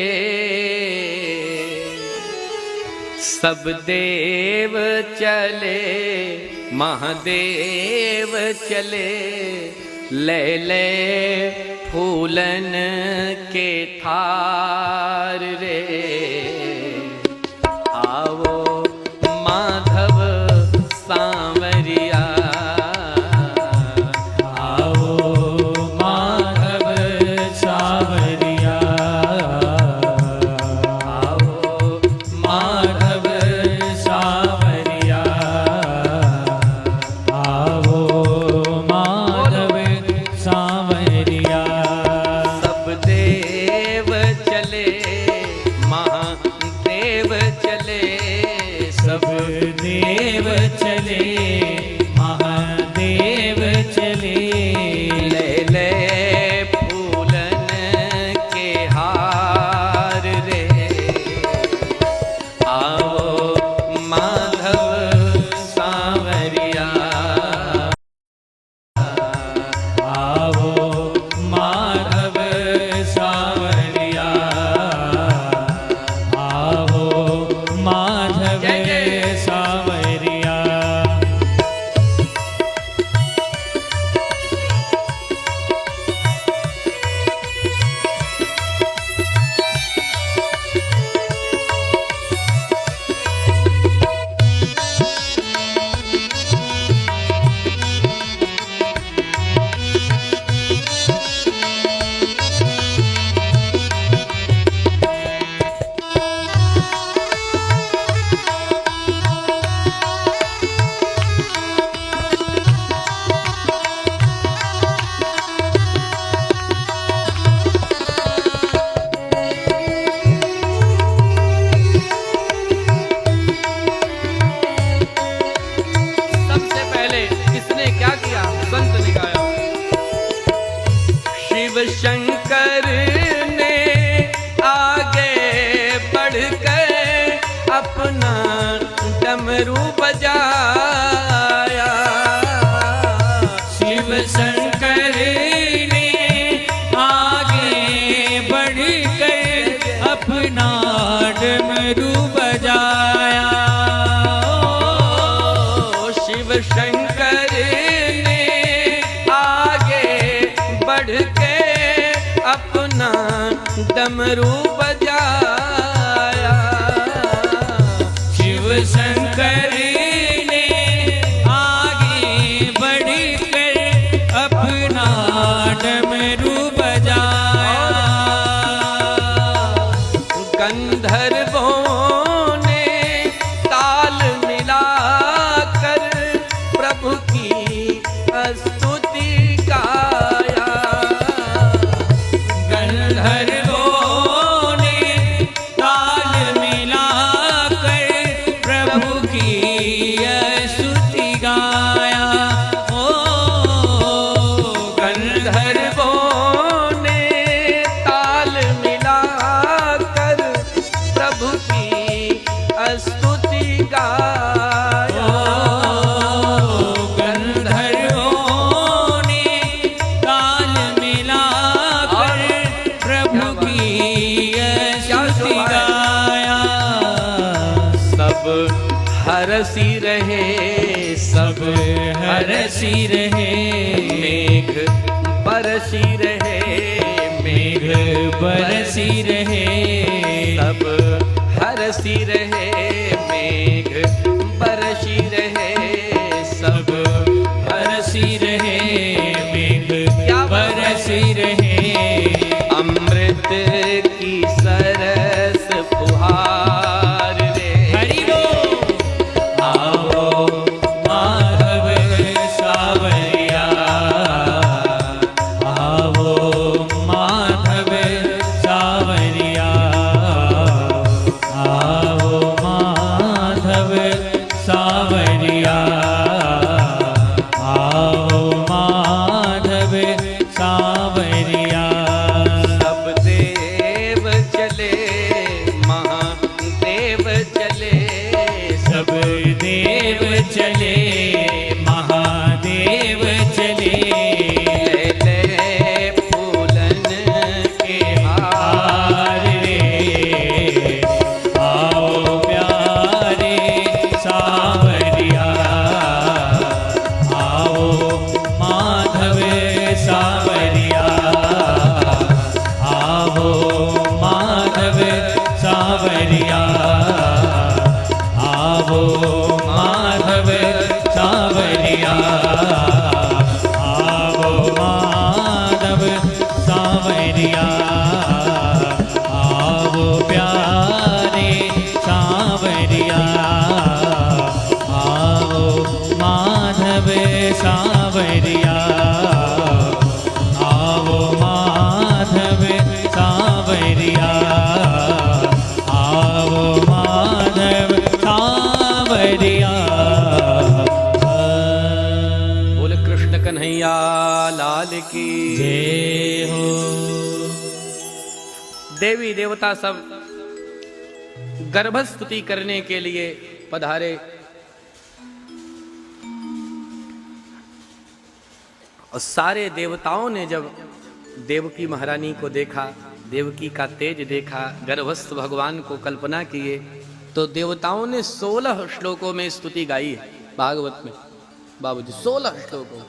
सब देव चले महादेव चले, ले ले फूलन के थार रे, आओ माधव सांवरिया, आओ माधव सांवरिया, आओ माधव सांवरिया, आओ माधव सांवरिया। सब देव चले महादेव चले, सब देव चले महादेव चले, ले ले फूलन के हार रे, आओ माधव सांवरिया, अपना डमरू बजाया। शिव शंकर ने आगे बढ़ कर अपना डमरू बजाया। शिव शंकर ने आगे बढ़ के अपना डमरू बजाया। शिव शंकर ने आगे बढ़ कर अपना डमरू बजाया। गंधर्वों ने ताल मिलाकर प्रभु की स्तुति गाया। गंधर्वों ने ताल मिलाकर प्रभु की स्तुति गाया। ओ गंधर्वों ने ताल मिलाकर प्रभु की स्तुति गाया। गंधर्वों ने ताल मिलाकर प्रभु की स्तुति गाया। सब हरसी रहे, सब हरसी रहे, मेघ बरसी रहे, मेघ बरसी रहे। सब हरसी रहे, मेघ बरसी रहे, सब बरसी रहे, मेघ क्या बरसी रहे। अमृत की सरस फुहार रे। हरि बोल। आओ माधव सावरिया, आओ माधव सावरिया, आओ माधव सावरिया, आओ माधव सावरिया। सब देव चले, महादेव चले, सब देव चले, महादेव चले। ले फूलन के हार हार रे, आओ प्यारे सावरिया, आओ माधव सावरिया, आओ माधव सावरिया, आओ माधव सावरिया, आओ माधव सावरिया, आओ प्यारे सावरिया, आओ माधव सावरिया, आओ माधव सावरिया, आओ माधव सावरिया। बोल कृष्ण कन्हैया लाल की जय हो। देवी देवता सब गर्भस्तुति करने के लिए पधारे। और सारे देवताओं ने जब देवकी महारानी को देखा, देवकी का तेज देखा, गर्भस्थ भगवान को कल्पना किए, तो देवताओं ने 16 श्लोकों में स्तुति गाई है भागवत में बाबूजी, 16 श्लोकों।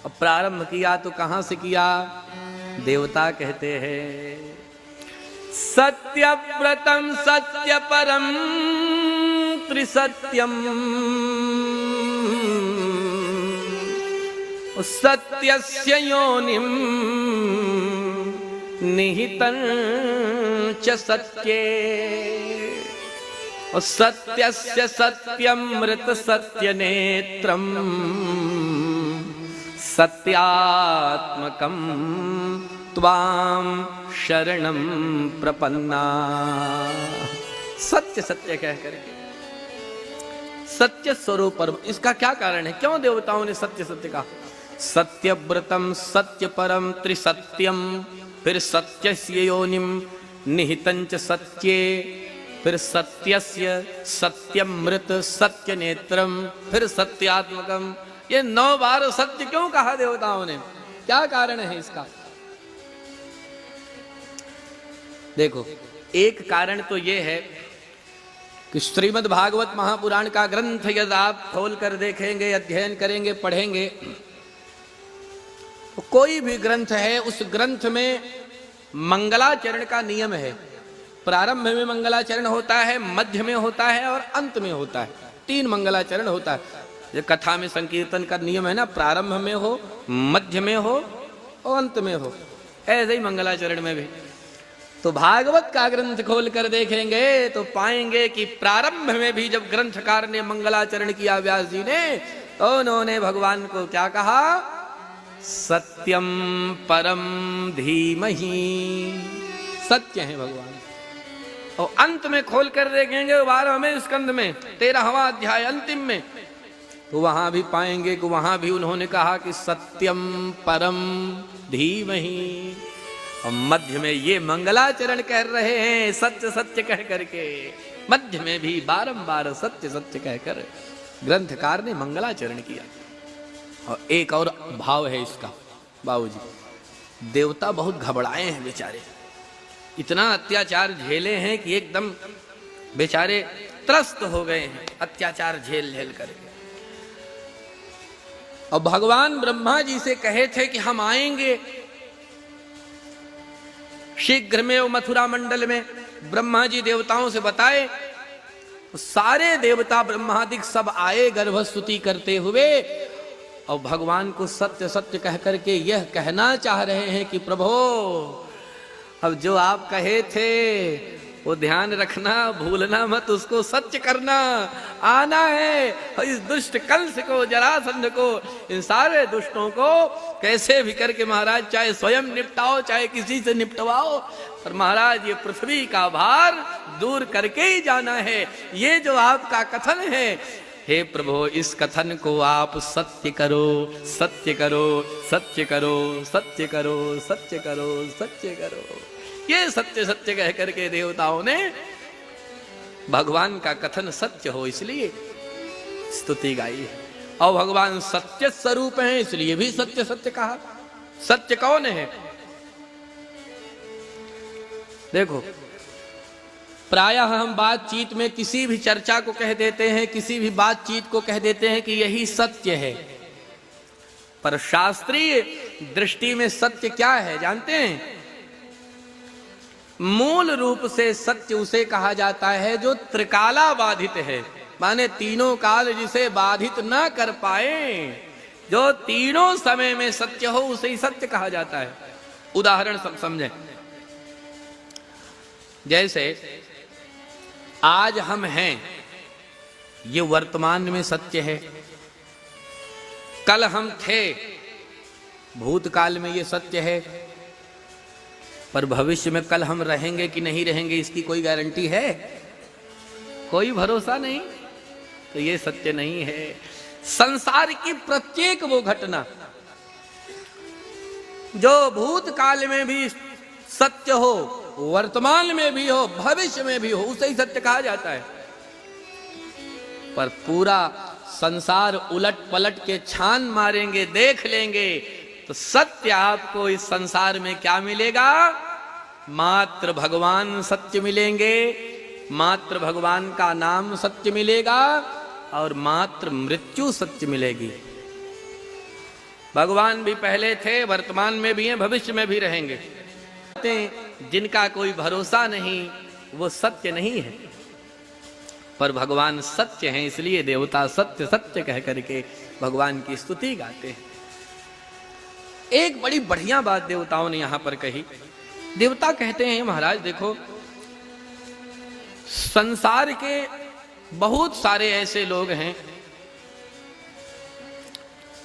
अब प्रारंभ किया तो कहां से किया? देवता कहते हैं सत्यव्रतम सत्य परम त्रिसत्यम सत्यस्य योनिम निहितं च सत्ये सत्यस्य सत्यमृत सत्य नेत्रम सत्यात्मकम त्वाम शरणम प्रपन्ना। सत्य सत्य कह करके सत्य स्वरूप परम, इसका क्या कारण है? क्यों देवताओं ने सत्य सत्य कहा? सत्यव्रतम सत्य परम त्रिसत्यम, फिर सत्यस्य योनिम निहितं च सत्ये, फिर सत्यस्य, सत्यमृत, सत्य नेत्रम, फिर सत्यात्मकम। ये 9 बार सत्य क्यों कहा देवताओं ने? क्या कारण है इसका? देखो, एक कारण तो ये है कि श्रीमद् भागवत महापुराण का ग्रंथ यदि आप खोल कर देखेंगे, अध्ययन करेंगे, पढ़ेंगे, तो कोई भी ग्रंथ है, उस ग्रंथ में मंगलाचरण का नियम है। प्रारंभ में मंगलाचरण होता है, मध्य में होता है और अंत में होता है। 3 मंगलाचरण होता है। ये कथा में संकीर्तन का नियम है ना, प्रारंभ में हो, मध्य में हो और अंत में हो। ऐसे ही मंगलाचरण में भी। तो भागवत का ग्रंथ खोल कर देखेंगे तो पाएंगे कि प्रारंभ में भी जब ग्रंथकार ने मंगलाचरण किया व्यास जी ने, तो उन्होंने भगवान को क्या कहा? सत्यम परम धीमहि, सत्य है भगवान। और अंत में खोल कर देखेंगे 12वें स्कंद में 13वां अध्याय अंतिम में, तो वहां भी पाएंगे कि वहां भी उन्होंने कहा कि सत्यम परम धीमहि। और मध्य में ये मंगलाचरण कह रहे हैं, सत्य सत्य कह करके। मध्य में भी बारंबार सत्य सत्य कहकर ग्रंथकार ने मंगलाचरण किया। और एक और भाव है इसका बाबूजी, देवता बहुत घबराए हैं बेचारे, इतना अत्याचार झेले हैं कि एकदम बेचारे त्रस्त हो गए हैं अत्याचार झेल झेल करके। और भगवान ब्रह्मा जी से कहे थे कि हम आएंगे शीघ्र में। वो मथुरा मंडल में ब्रह्मा जी देवताओं से बताए, सारे देवता ब्रह्मादिक सब आए गर्भस्तुति करते हुए, और भगवान को सत्य सत्य कह करके यह कहना चाह रहे हैं कि प्रभो, अब जो आप कहे थे वो ध्यान रखना, भूलना मत, उसको सत्य करना आना है। और इस दुष्ट कंस को, जरासंध को, इन सारे दुष्टों को कैसे भी करके महाराज चाहे स्वयं निपटाओ, चाहे किसी से निपटवाओ, पर महाराज ये पृथ्वी का भार दूर करके ही जाना है। ये जो आपका कथन है, हे प्रभु, इस कथन को आप सत्य करो, सत्य करो, सत्य करो, सत्य करो, सत्य करो, सत्य करो। ये सत्य सत्य कह करके देवताओं ने भगवान का कथन सत्य हो इसलिए स्तुति गाई है। और भगवान सत्य स्वरूप हैं इसलिए भी सत्य सत्य कहा। सत्य कौन है? देखो, प्रायः हम बातचीत में किसी भी चर्चा को कह देते हैं, किसी भी बातचीत को कह देते हैं कि यही सत्य है। पर शास्त्रीय दृष्टि में सत्य क्या है जानते हैं? मूल रूप से सत्य उसे कहा जाता है जो त्रिकाला बाधित है, माने तीनों काल जिसे बाधित ना कर पाए, जो तीनों समय में सत्य हो, उसे ही सत्य कहा जाता है। उदाहरण समझें, जैसे आज हम हैं, ये वर्तमान में सत्य है। कल हम थे, भूतकाल में ये सत्य है। पर भविष्य में कल हम रहेंगे कि नहीं रहेंगे, इसकी कोई गारंटी है? कोई भरोसा नहीं। तो ये सत्य नहीं है। संसार की प्रत्येक वो घटना जो भूतकाल में भी सत्य हो, वर्तमान में भी हो, भविष्य में भी हो, उसे ही सत्य कहा जाता है। पर पूरा संसार उलट पलट के छान मारेंगे, देख लेंगे, तो सत्य आपको इस संसार में क्या मिलेगा? मात्र भगवान सत्य मिलेंगे, मात्र भगवान का नाम सत्य मिलेगा, और मात्र मृत्यु सत्य मिलेगी। भगवान भी पहले थे, वर्तमान में भी हैं, भविष्य में भी रहेंगे। जिनका कोई भरोसा नहीं, वो सत्य नहीं है। पर भगवान सत्य हैं, इसलिए देवता सत्य सत्य कह करके भगवान की स्तुति गाते हैं। एक बड़ी बढ़िया बात देवताओं ने यहां पर कही। देवता कहते हैं, महाराज देखो, संसार के बहुत सारे ऐसे लोग हैं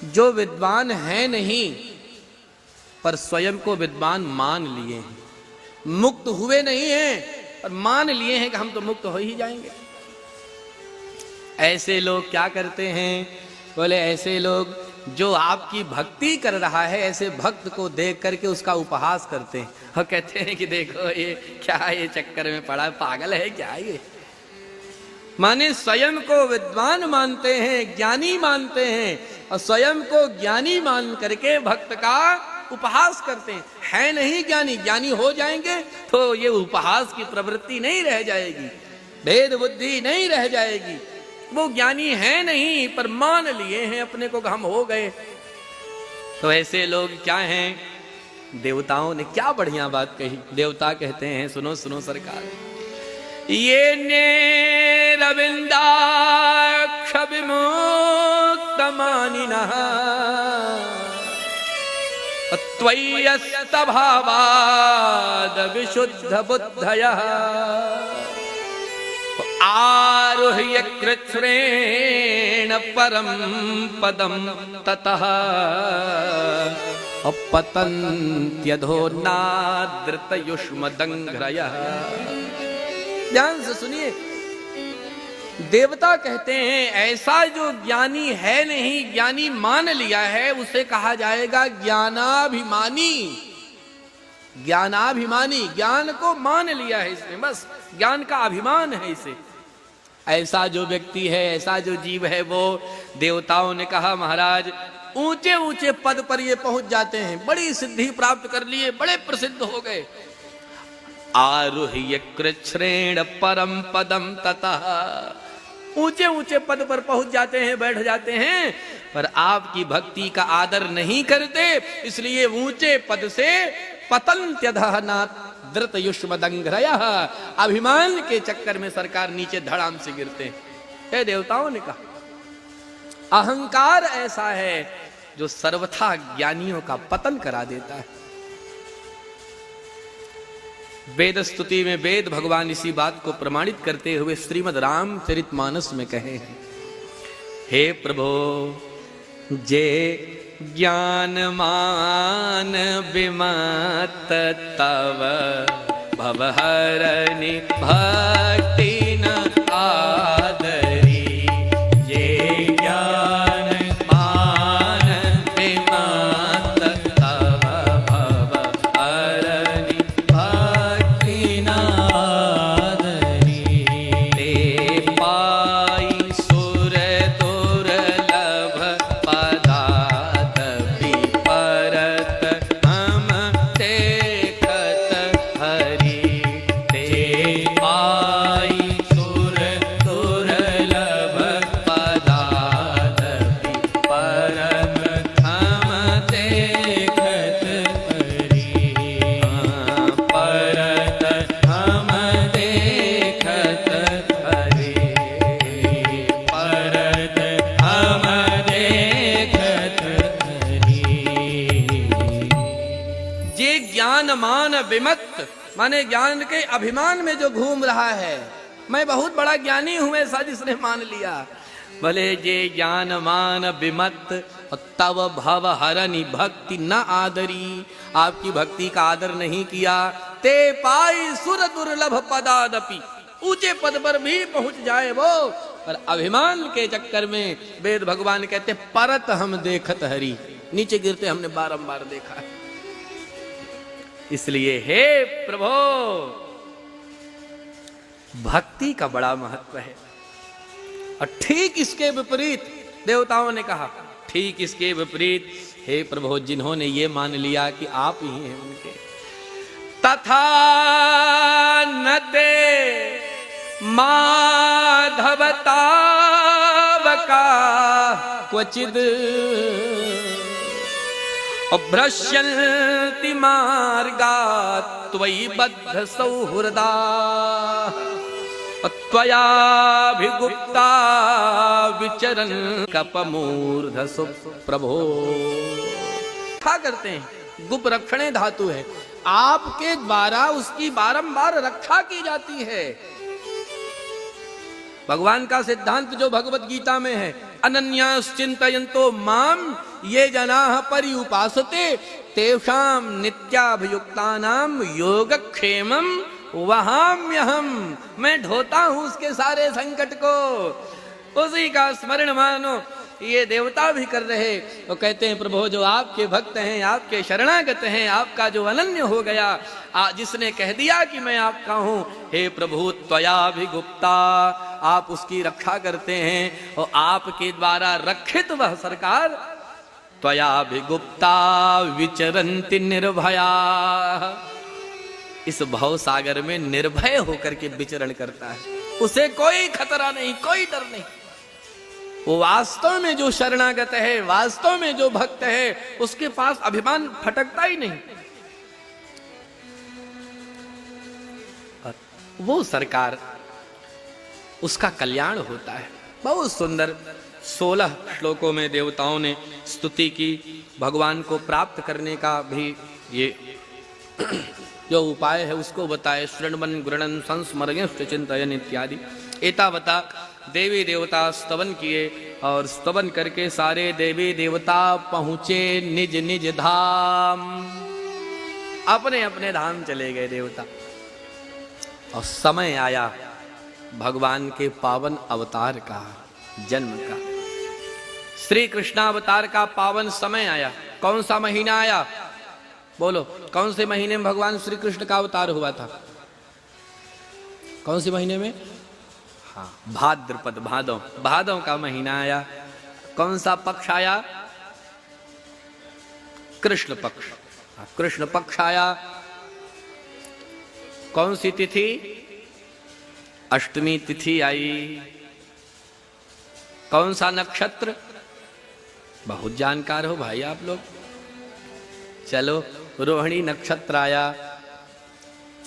जो विद्वान हैं नहीं, पर स्वयं को विद्वान मान लिए हैं। मुक्त हुए नहीं हैं, पर मान लिए हैं कि हम तो मुक्त हो ही जाएंगे। ऐसे लोग क्या करते हैं? बोले ऐसे लोग जो आपकी भक्ति कर रहा है ऐसे भक्त को देख करके उसका उपहास करते हैं और कहते हैं कि देखो ये क्या ये चक्कर में पड़ा, पागल है क्या ये। माने स्वयं को विद्वान मानते हैं, ज्ञानी मानते हैं, और स्वयं को ज्ञानी मान करके भक्त का उपहास करते हैं। है नहीं ज्ञानी, ज्ञानी हो जाएंगे तो ये उपहास की प्रवृत्ति नहीं रह जाएगी, भेद बुद्धि नहीं रह जाएगी। वो ज्ञानी है नहीं पर मान लिए हैं अपने को कि हम हो गए। तो ऐसे लोग क्या हैं? देवताओं ने क्या बढ़िया बात कही। देवता कहते हैं, सुनो सुनो सरकार, ये ने रविंदाक्ष विमुक्त मानिनः त्वय्यस्त भावाद विशुद्ध बुद्धयः आरुह्य कृच्छ्रेण परम पदम ततः अपतन्त्यधो नादृत युष्म दंघ्रयः। ध्यान से सुनिए, देवता कहते हैं ऐसा जो ज्ञानी है नहीं, ज्ञानी मान लिया है, उसे कहा जाएगा ज्ञानाभिमानी। ज्ञानाभिमानी, ज्ञान को मान लिया है इसने, बस ज्ञान का अभिमान है इसे। ऐसा जो व्यक्ति है, ऐसा जो जीव है, वो देवताओं ने कहा महाराज ऊंचे ऊंचे पद पर ये पहुंच जाते हैं, बड़ी सिद्धि प्राप्त कर लिए, बड़े प्रसिद्ध हो गए। आरुह्य कृच्छ्रेण परम पदम ततः, ऊंचे ऊंचे पद पर पहुंच जाते हैं, बैठ जाते हैं, पर आपकी भक्ति का आदर नहीं करते, इसलिए ऊंचे पद से पतन्त्यधः नादृत युष्म दंघ्रयः, अभिमान के चक्कर में सरकार नीचे धड़ाम से गिरते हैं। ये देवताओं ने कहा अहंकार ऐसा है जो सर्वथा ज्ञानियों का पतन करा देता है। वेद स्तुति में वेद भगवान इसी बात को प्रमाणित करते हुए श्रीमद् रामचरितमानस में कहे हैं, हे प्रभो जे ज्ञानमान विमत तव भवहरनि भक्ति न आदरी, जे ज्ञानमान विमत तव भवहरनि भक्ति न आदरी, ते पाई सुर दुर्लभ पदादपि परत हम देखत हरि, ते पाई सुर दुर्लभ पदादपि परत हम देखत हरि, परत हम देखत हरि, परत हम देखत हरि। जे ज्ञानमान विमत्त, माने ज्ञान के अभिमान में जो घूम रहा है, मैं बहुत बड़ा ज्ञानी हूं ऐसा जिसने मान लिया, भले जे ज्ञानमान विमत्त तव भव हरनि भक्ति न आदरी, आपकी भक्ति का आदर नहीं किया, ते पाई सुर दुर्लभ पदादपि, ऊंचे पद पर भी पहुंच जाए वो, पर अभिमान के चक्कर में वेद भगवान कहते परत हम देखत हरि, नीचे गिरते हमने बारंबार देखा है। इसलिए हे प्रभु भक्ति का बड़ा महत्व है। और ठीक इसके विपरीत देवताओं ने कहा, ठीक इसके विपरीत हे प्रभु जिन्होंने ये मान लिया कि आप ही हैं उनके, तथा न ते माधव तावका क्वचिद भ्रश्यन्ति मार्गात् त्वयि बद्ध सौहृदा, त्वयाभिगुप्ता विचरन् कपमूर्धसु प्रभो। क्या करते हैं? गुप रक्षणे धातु है, आपके द्वारा उसकी बारंबार रक्षा की जाती है। भगवान का सिद्धांत जो भगवत गीता में है, अनन्याश्चिन्तयन्तो माम ये जनाः पर्युपासते तेषां नित्याभियुक्तानां योगक्षेमं वहाम्यहम, मैं ढोता हूं उसके सारे संकट को, उसी का स्मरण मानो। ये देवता भी कर रहे। तो कहते हैं प्रभु जो आपके भक्त हैं, आपके शरणागत हैं, आपका जो अनन्य हो गया, जिसने कह दिया कि मैं आपका हूं, हे प्रभु त्वया भी गुप्ता, आप उसकी रक्षा करते हैं और आपके द्वारा रक्षित वह सरकार त्वया भी गुप्ता विचरन्ति निर्भया, इस भव सागर में निर्भय होकर के विचरण करता है, उसे कोई खतरा नहीं, कोई डर नहीं। वो वास्तव में जो शरणागत है, वास्तव में जो भक्त है, उसके पास अभिमान फटकता ही नहीं। और वो सरकार, उसका कल्याण होता है। बहुत सुंदर 16 श्लोकों में देवताओं ने स्तुति की, भगवान को प्राप्त करने का भी ये जो उपाय है उसको बताए। शृण्वन् गृणन् संस्मर्यश्च चिन्तयन् इत्यादि एतावता देवी देवता स्तवन किए, और स्तवन करके सारे देवी देवता पहुंचे निज निज धाम, अपने अपने धाम चले गए देवता। और समय आया भगवान के पावन अवतार का, जन्म का, श्री कृष्णावतार का पावन समय आया। कौन सा महीना आया? बोलो, कौन से महीने में भगवान श्री कृष्ण का अवतार हुआ था? कौन से महीने में? हाँ, भाद्रपद, भादव, भादव का महीना आया। कौन सा पक्ष आया? कृष्ण पक्ष। कृष्ण पक्ष आया। कौन सी तिथि? अष्टमी तिथि आई। कौन सा नक्षत्र? बहुत जानकार हो भाई आप लोग। चलो, रोहिणी नक्षत्र आया।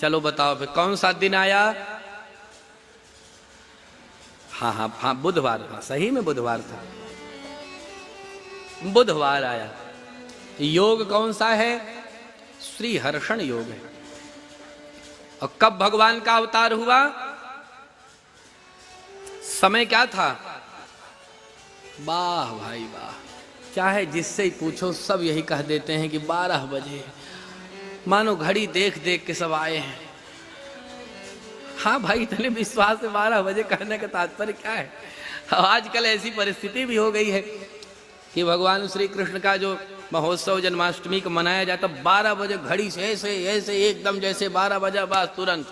चलो बताओ फिर कौन सा दिन आया? हाँ हाँ हाँ, बुधवार। हाँ, सही में बुधवार था, बुधवार आया। योग कौन सा है? श्री हर्षण योग है। और कब भगवान का अवतार हुआ? समय क्या था? वाह भाई वाह, चाहे जिससे ही पूछो सब यही कह देते हैं कि 12 बजे। मानो घड़ी देख देख के सब आए हैं। हाँ भाई, इतने विश्वास से 12 बजे कहने का तात्पर्य क्या है? आजकल ऐसी परिस्थिति भी हो गई है कि भगवान श्री कृष्ण का जो महोत्सव जन्माष्टमी को मनाया जाता, 12 बजे घड़ी से ऐसे ऐसे एकदम जैसे 12 बजा बस तुरंत।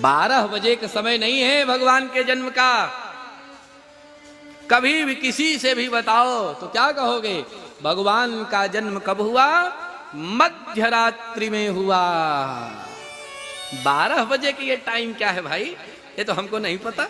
12 बजे का समय नहीं है भगवान के जन्म का। कभी भी किसी से भी बताओ तो क्या कहोगे? भगवान का जन्म कब हुआ? मध्यरात्रि में हुआ। 12 बजे की ये टाइम क्या है भाई? ये तो हमको नहीं पता।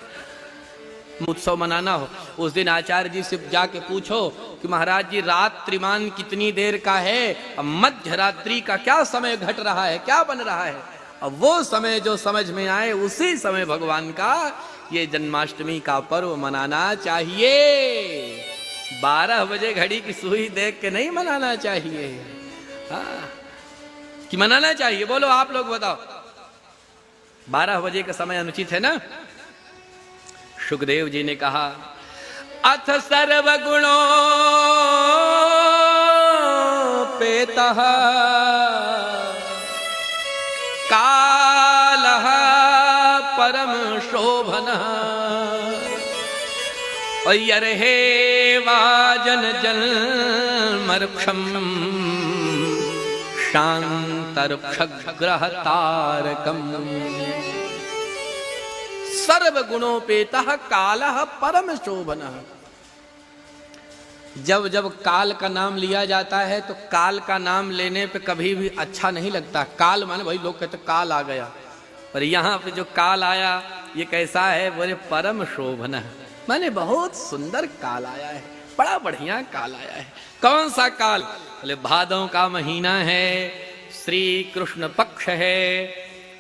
उत्सव मनाना हो, उस दिन आचार्य जी से जाके पूछो कि महाराज जी रात्रिमान कितनी देर का है, अब मध्यरात्रि का क्या समय घट रहा है, क्या बन रहा है। अब वो समय जो समझ में आए उसी समय भगवान का ये जन्माष्टमी का पर्व मनाना चाहिए। 12 बजे घड़ी की सुई देख के नहीं मनाना चाहिए। हाँ, कि मनाना चाहिए? बोलो आप लोग बताओ। 12 बजे का समय अनुचित है ना? सुखदेव जी ने कहा, अथ सर्वगुणों पेतः कालः परम शोभनः यर्हे वाजन जन्मर्क्षम शांतर्क्षग्रहतारकम् सर्वगुणोपेतः कालः परम शोभनः। जब जब काल का नाम लिया जाता है तो काल का नाम लेने पे कभी भी अच्छा नहीं लगता। काल माने भाई लोग कहते काल आ गया, पर यहाँ पे जो काल आया ये कैसा है? बोले परम शोभन, माने बहुत सुंदर काल आया है, बड़ा बढ़िया काल आया है। कौन सा काल? बोले भादों का महीना है, श्री कृष्ण पक्ष है,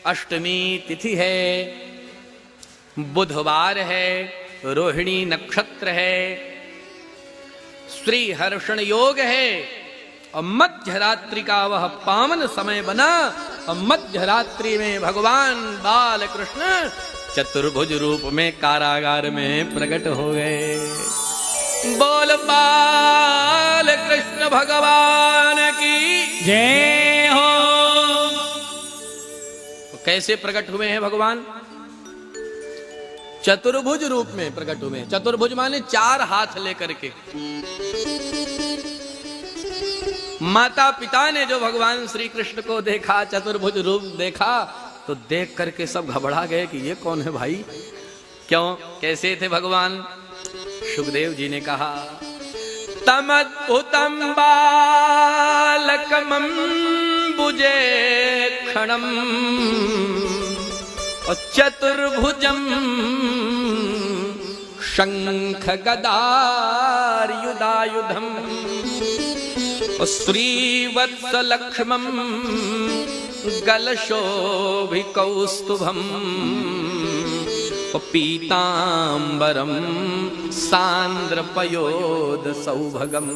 अष्टमी तिथि है, बुधवार है, रोहिणी नक्षत्र है, श्री हर्षण योग है, और मध्यरात्रि का वह पावन समय बना। और मध्यरात्रि में भगवान बाल कृष्ण चतुर्भुज रूप में कारागार में प्रकट हो गए। बोल बाल कृष्ण भगवान की जय हो। तो कैसे प्रकट हुए हैं भगवान? चतुर्भुज रूप में प्रकट हुए। चतुर्भुज माने 4 हाथ लेकर के। माता पिता ने जो भगवान श्री कृष्ण को देखा, चतुर्भुज रूप देखा, तो देख करके सब घबरा गए कि ये कौन है भाई, क्यों, कैसे थे भगवान। सुखदेव जी ने कहा, तमद्भुतम बालकमं बुजे क्षणम और चतुर्भुजम शंख गदायुधायुधम और श्रीवत्स लक्ष्मम गलशोभिकौस्तुभम पीतांबरम सांद्रपयोद सौभगम।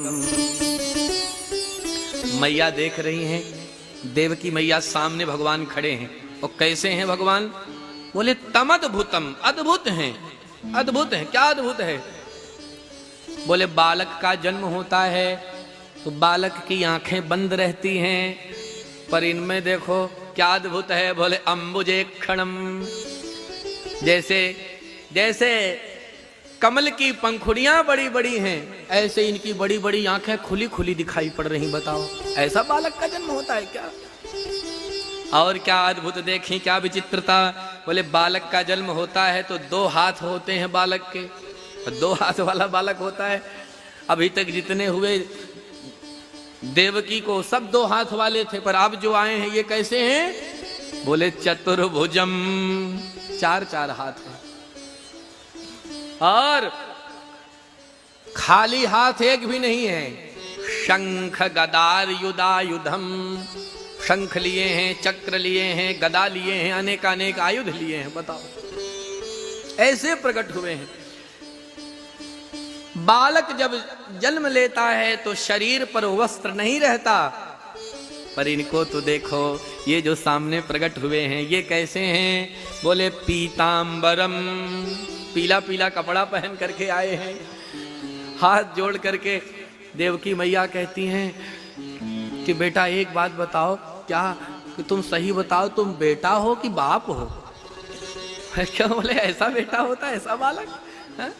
मैया देख रही हैं, देवकी मैया सामने भगवान खड़े हैं। और कैसे हैं भगवान? बोले तमद्भुतम, अद्भुत हैं। अद्भुत है, क्या अद्भुत है? बोले बालक का जन्म होता है तो बालक की आंखें बंद रहती हैं, पर इनमें देखो क्या अद्भुत है। बोले अंबुजे क्षणम, जैसे कमल की पंखुड़ियां बड़ी बड़ी हैं, ऐसे इनकी बड़ी बड़ी आंखें खुली खुली दिखाई पड़ रही। बताओ, ऐसा बालक का जन्म होता है क्या? और क्या अद्भुत देखें, क्या विचित्रता। बोले बालक का जन्म होता है तो 2 हाथ होते हैं बालक के, 2 हाथ वाला बालक होता है। अभी तक जितने हुए देवकी को सब 2 हाथ वाले थे, पर अब जो आए हैं ये कैसे हैं? बोले चतुर्भुजम, 4 हाथ हैं। और खाली हाथ एक भी नहीं है। शंख गदार युधायुधम, शंख लिए हैं, चक्र लिए हैं, गदा लिए हैं, अनेक आयुध लिए हैं। बताओ, ऐसे प्रकट हुए हैं। बालक जब जन्म लेता है तो शरीर पर वस्त्र नहीं रहता, पर इनको तो देखो, ये जो सामने प्रकट हुए हैं ये कैसे हैं? बोले पीतांबरम, पीला पीला कपड़ा पहन करके आए हैं। हाथ जोड़ करके देवकी मैया कहती हैं कि बेटा एक बात बताओ, क्या कि तुम सही बताओ, तुम बेटा हो कि बाप हो? क्यों? बोले ऐसा बेटा होता है, ऐसा बालक है?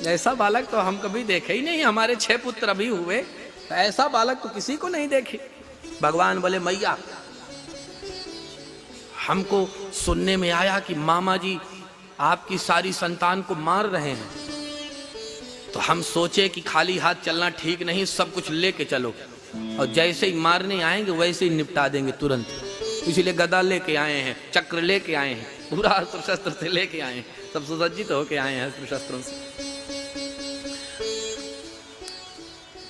ऐसा बालक तो हम कभी देखे ही नहीं। हमारे 6 पुत्र अभी हुए, तो ऐसा बालक तो किसी को नहीं देखे। भगवान बोले मैया, हमको सुनने में आया कि मामा जी आपकी सारी संतान को मार रहे हैं, तो हम सोचे कि खाली हाथ चलना ठीक नहीं, सब कुछ लेके चलो, और जैसे ही मारने आएंगे वैसे ही निपटा देंगे तुरंत। इसलिए गदा लेके आए हैं, चक्र लेके आए हैं, पूरा अस्त्र शस्त्र से लेके आए हैं, सब सुसज्जित होके आए हैं अस्त्र शस्त्रों से।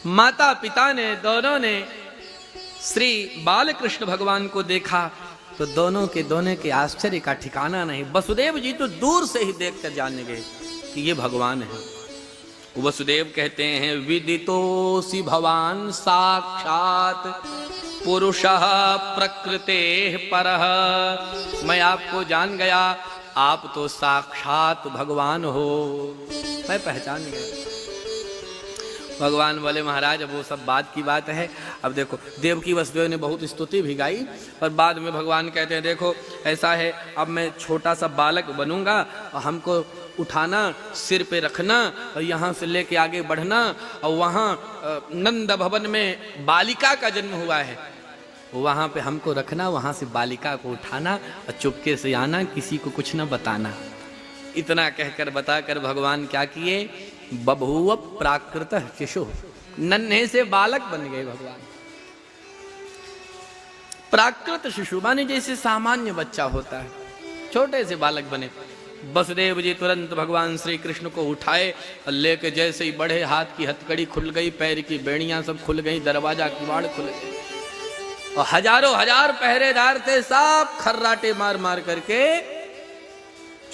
माता पिता ने, दोनों ने श्री बालकृष्ण भगवान को देखा तो दोनों के आश्चर्य का ठिकाना नहीं। वसुदेव जी तो दूर से ही देखकर जानने गए कि ये भगवान है। वसुदेव कहते हैं, विदितोऽसि भवान साक्षात पुरुषः प्रकृतेः परः। मैं आपको जान गया, आप तो साक्षात भगवान हो, मैं पहचान गया। भगवान बोले महाराज अब वो सब बात की बात है। अब देखो, देवकी वसुदेव ने बहुत स्तुति भी गाई, पर बाद में भगवान कहते हैं देखो ऐसा है, अब मैं छोटा सा बालक बनूंगा और हमको उठाना, सिर पे रखना और यहाँ से लेके आगे बढ़ना, और वहाँ नंद भवन में बालिका का जन्म हुआ है, वहाँ पे हमको रखना, वहाँ से बालिका को उठाना और चुपके से आना, किसी को कुछ न बताना। इतना कहकर बताकर भगवान क्या किए? बभूव प्राकृत शिशु, नन्हे से बालक बन गए भगवान। प्राकृत शिशु माने जैसे सामान्य बच्चा होता है, छोटे से बालक बने। वसुदेव जी तुरंत भगवान श्री कृष्ण को उठाए और लेके जैसे ही बढ़े, हाथ की हथकड़ी खुल गई, पैर की बेड़ियां सब खुल गई, दरवाजा किवाड़ खुल गए, और हजारों हजार पहरेदार थे, सब खर्राटे मार मार करके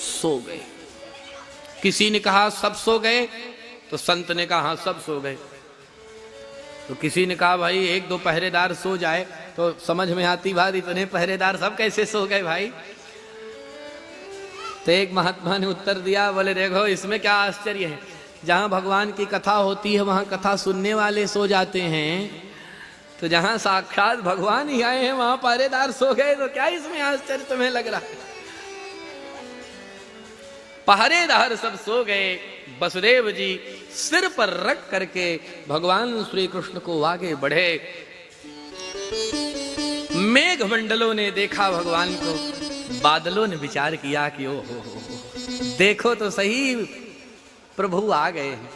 सो गए। किसी ने कहा सब सो गए, तो संत ने कहा हाँ सब सो गए। तो किसी ने कहा भाई 1-2 पहरेदार सो जाए तो समझ में आती बात, इतने पहरेदार सब कैसे सो गए भाई? तो एक महात्मा ने उत्तर दिया, बोले देखो इसमें क्या आश्चर्य है, जहाँ भगवान की कथा होती है वहाँ कथा सुनने वाले सो जाते हैं, तो जहां साक्षात भगवान ही आए हैं वहां पहरेदार सो गए, तो क्या इसमें आश्चर्य तुम्हें लग रहा है? पहरेदार सब सो गए। वसुदेव जी सिर पर रख करके भगवान श्री कृष्ण को आगे बढ़े। मेघमंडलों ने देखा भगवान को, बादलों ने विचार किया कि ओ हो, देखो तो सही प्रभु आ गए हैं।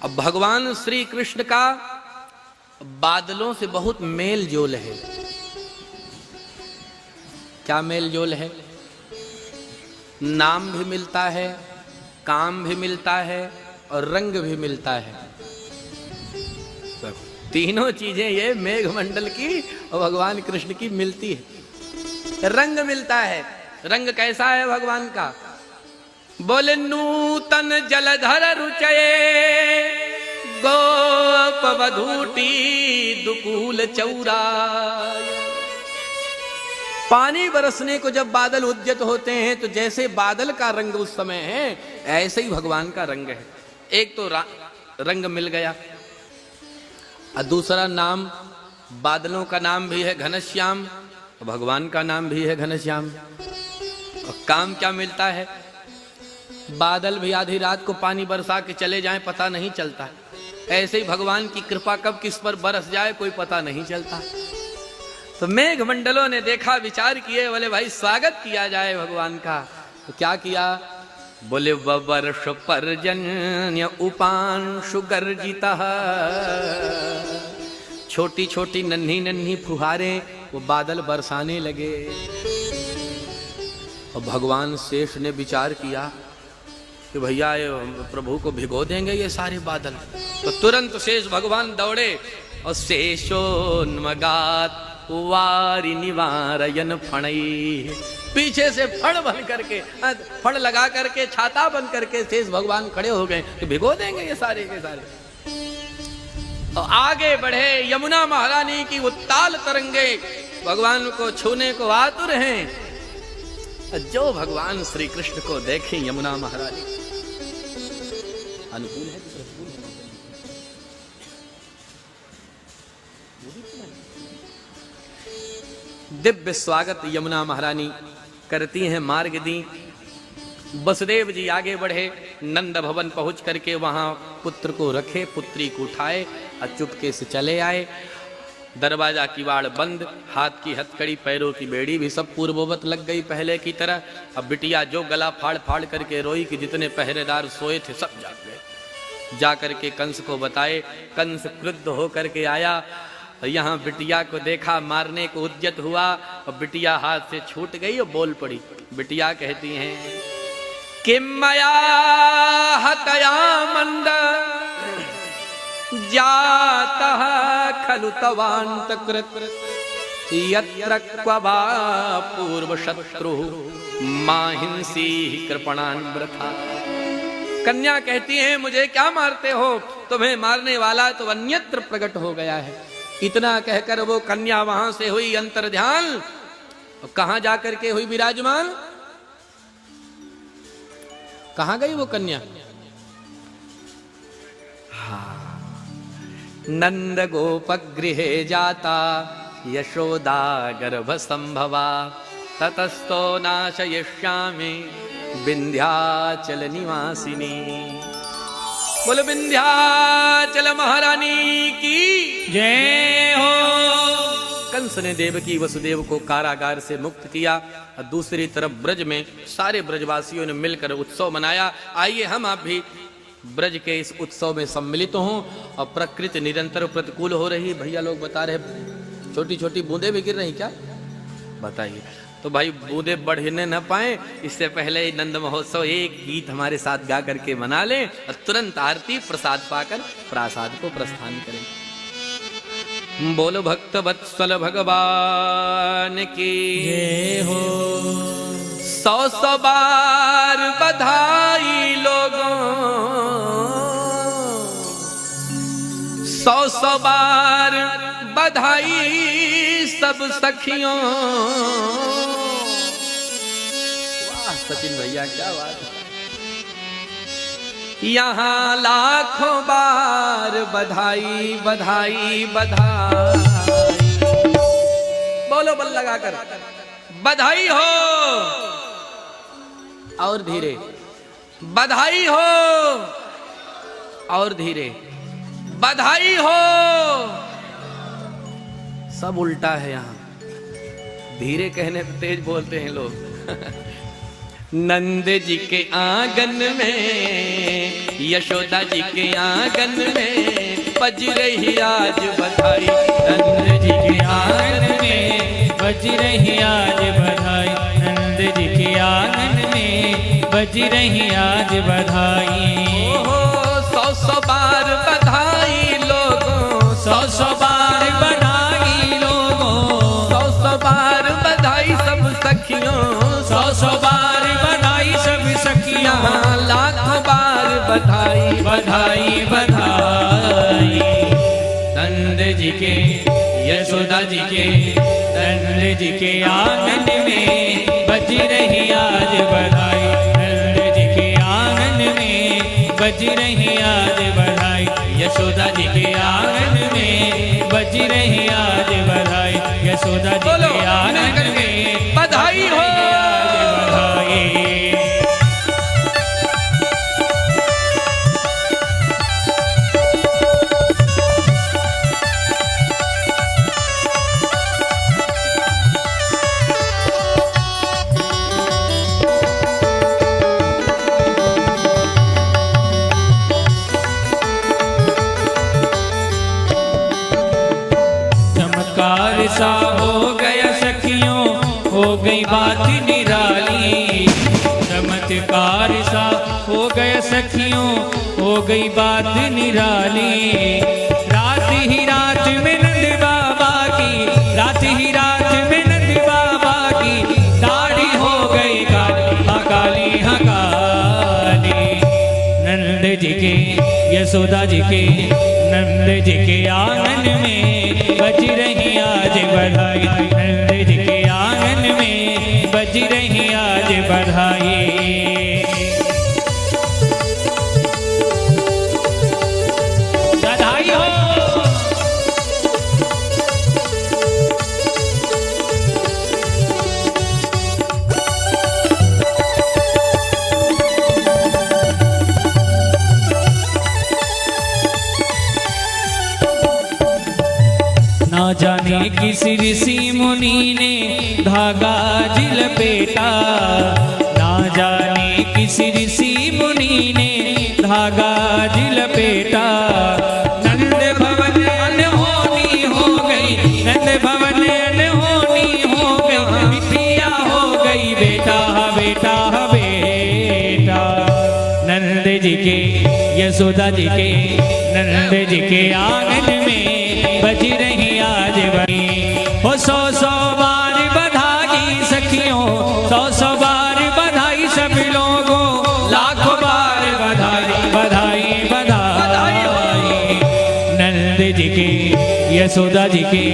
अब भगवान श्री कृष्ण का बादलों से बहुत मेल जोल है। क्या मेल जोल है? नाम भी मिलता है, काम भी मिलता है और रंग भी मिलता है। तीनों चीजें ये मेघमंडल की और भगवान कृष्ण की मिलती है। रंग मिलता है। रंग कैसा है भगवान का? बोले नूतन जलधर रुचये गोप वधूटी दुकूल चौरा। पानी बरसने को जब बादल उद्यत होते हैं तो जैसे बादल का रंग उस समय है, ऐसे ही भगवान का रंग है। एक तो रंग मिल गया और दूसरा नाम, बादलों का नाम भी है घनश्याम, भगवान का नाम भी है घनश्याम। और काम क्या मिलता है? बादल भी आधी रात को पानी बरसा के चले जाएं पता नहीं चलता, ऐसे ही भगवान की कृपा कब किस पर बरस जाए कोई पता नहीं चलता। तो मेघमंडलों ने देखा, विचार किए, बोले भाई स्वागत किया जाए भगवान का। तो क्या किया? बोले वर्ष पर्जन्य उपांशु गर्जिता। छोटी छोटी नन्ही नन्ही फुहारें वो बादल बरसाने लगे। और भगवान शेष ने विचार किया कि भैया ये प्रभु को भिगो देंगे ये सारे बादल। तो तुरंत शेष भगवान दौड़े और शेषोन्मगात वारी निवारयन फणई, पीछे से फण बन करके, फण लगा करके, छाता बन करके शेष भगवान खड़े हो गए कि भिगो देंगे ये सारे के सारे। और आगे बढ़े। यमुना महारानी की उत्ताल तरंगे भगवान को छूने को आतुर हैं। जो भगवान श्री कृष्ण को देखें यमुना महारानी, अनुकूल है प्रतिकूल है? दिव्य स्वागत यमुना महारानी करती हैं, मार्ग दी। वसुदेव जी आगे बढ़े, नंद भवन पहुंच करके वहां पुत्र को रखे, पुत्री को उठाए और चुपके से चले आए। दरवाजा किवाड़ बंद, हाथ की हथकड़ी, पैरों की बेड़ी भी सब पूर्ववत लग गई पहले की तरह। अब बिटिया जो गला फाड़ फाड़ करके रोई कि जितने पहरेदार सोए थे सब जाग गए। जा करके कंस को बताए। कंस क्रुद्ध होकर के आया, यहाँ बिटिया को देखा, मारने को उद्यत हुआ और बिटिया हाथ से छूट गई और बोल पड़ी। बिटिया कहती हैं कि मया हतया मंद जातः खलु तवान्तकृत यत्र क्ववा पूर्व शत्रु माहिंसी कृपणान वृथा। कन्या कहती है मुझे क्या मारते हो, तुम्हें मारने वाला तो अन्यत्र प्रकट हो गया है। इतना कहकर वो कन्या वहां से हुई अंतर्ध्यान। कहां जाकर के हुई विराजमान? कहां गई वो कन्या? नंद गोपगृहे जाता यशोदा गर्भ संभवा ततस्तो नाशयिष्यामि विंध्याचल निवासिनी। बोलो विंध्याचल महारानी की जय हो। कंस ने देवकी वसुदेव को कारागार से मुक्त किया और दूसरी तरफ ब्रज में सारे ब्रजवासियों ने मिलकर उत्सव मनाया। आइए हम आप भी ब्रज के इस उत्सव में सम्मिलित हों। और प्रकृति निरंतर प्रतिकूल हो रही, भैया लोग बता रहे छोटी छोटी बूंदें भी गिर रही, क्या बताइए? तो भाई बूंदे बढ़ने न पाए इससे पहले नंद महोत्सव एक गीत हमारे साथ गा करके मना लें और तुरंत आरती प्रसाद पाकर प्रासाद को प्रस्थान करें। बोलो भक्त वत्सल भगवान की जय हो। 100 बार बधाई लोगों, 100 बार बधाई सब सखियों। वाह सचिन भैया क्या बात है। यहाँ लाखों बार बधाई बधाई बधाई। बोलो बल लगाकर बधाई हो, और धीरे बधाई हो, और धीरे बधाई हो। सब उल्टा है यहाँ, धीरे कहने पे तेज बोलते हैं लोग। नंद जी के आंगन में, यशोदा जी के आंगन में बज रही आज बधाई। नंद जी के आंगन में बज रही आज बधाई। नंद जी के आंगन में बज रही आज बधाई। सौ सौ बार बधाई लोगों, सौ सौ बार बधाई लोगों, सौ सौ बार बधाई सब सखियों, सौ सौ बार बधाई सब सखियां। लाखों बार बधाई बधाई बधाई। नंद जी के यशोदा जी के, नंद जी के आंगन में बज रही आज बधाई। नंद जी के आंगन में बज रही आज बधाई। यशोदा जी के आंगन में बज रही आज बधाई। यशोदा जी के आंगन में बधाई हो। बधाई। चमत्कार सा हो गया सखियों, हो गई बात निराली। चमत्कार सा हो गया सखियों, हो गई बात निराली। रात ही रात में नंद बाबा की, रात ही रात में नंद बाबा की दाढ़ी हो गई काली। हाँ काली, हाँ काली। नंद जी के यशोदा जी के, नंद जी के आंगन में बज रही आज बधाई। नंद जी के आंगन में बज रही आज बधाई। बधाई हो। ना जाने किस ऋषि मुनि ने धागा जी लपेटा। ना जाने किस ऋषि मुनि ने धागा जी लपेटा। नंद भवन अनहोनी हो गई, नंद भवन अनहोनी हो गई। बिटिया हो गई बेटा, बेटा बेटा। नंद जी के यशोदा जी के, नंद जी के आंगन में बज रही आज बधाई। हो सौ सौ बार बधाई सखियों, सौ सौ बार बधाई सब लोगों। लाखों बार बधाई बधाई बधाई। नंद जी के यशोदा जी के,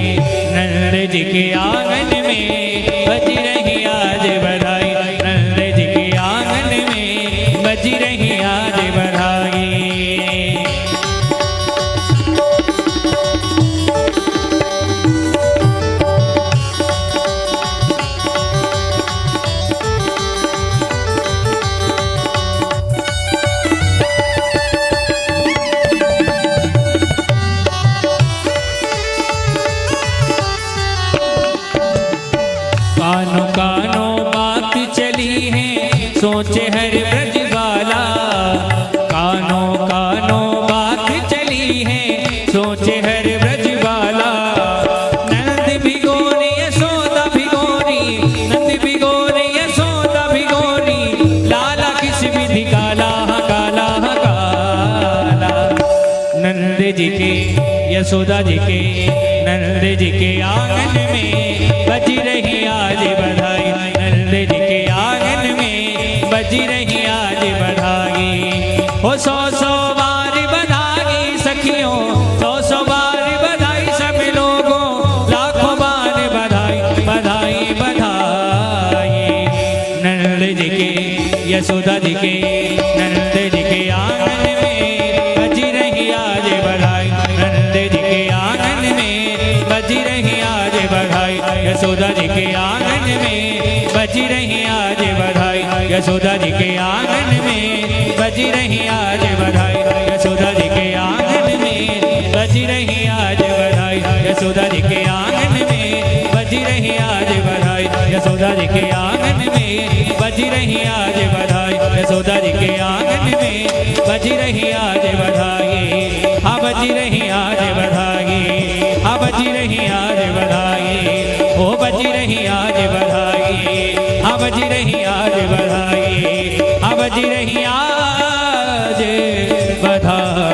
नंद जी के आंगन में बज रही आज बधाई। नंद जी के आंगन में बज रही आज बधाई। कानों कानों बात चली है सोचे हर ब्रज वाला। कानों कानों बात चली है सोचे हर ब्रज वाला। नंद भिगोरी यशोदा भिगोरी, नंद भिगोरी यशोदा भिगोरी। लाला किस विधि काला, काला काला। नंद जी के यशोदा जी के, नंद जी के आंगन में बज रही आज बधाई। नंद जी के आंगन में बज रही आज बधाई। हो सौ सौ बार बधाई सखियों, सौ सौ बार बधाई सब लोगों। लाखों बार बधाई बधाई बधाई। नंद जी के यशोदा जी के, नंद जी के आंगन आंगन में बजी रही आज बधाई, नंद जी के आंगन में बजी रही आज बधाई, यशोदा जी के आंगन में बजी रही आज बधाई, यशोदा जी के आंगन में बजी रही आज बधाई, यशोदा जी के आंगन में बजी रही आज बधाई, यशोदा जी के आंगन में बजी रही आज बधाई, यशोदा जी के आंगन में बजी रही आज बधाई, यशोदा जी के आंगन में बजी रही आज बधाई, हाँ बजी रही आज बधाई, हाँ बजी रही आज बधाई, ओ बजी रही आज बधाई, हाँ बजी रही आज बधाई, हाँ बजी रही आज बधाई।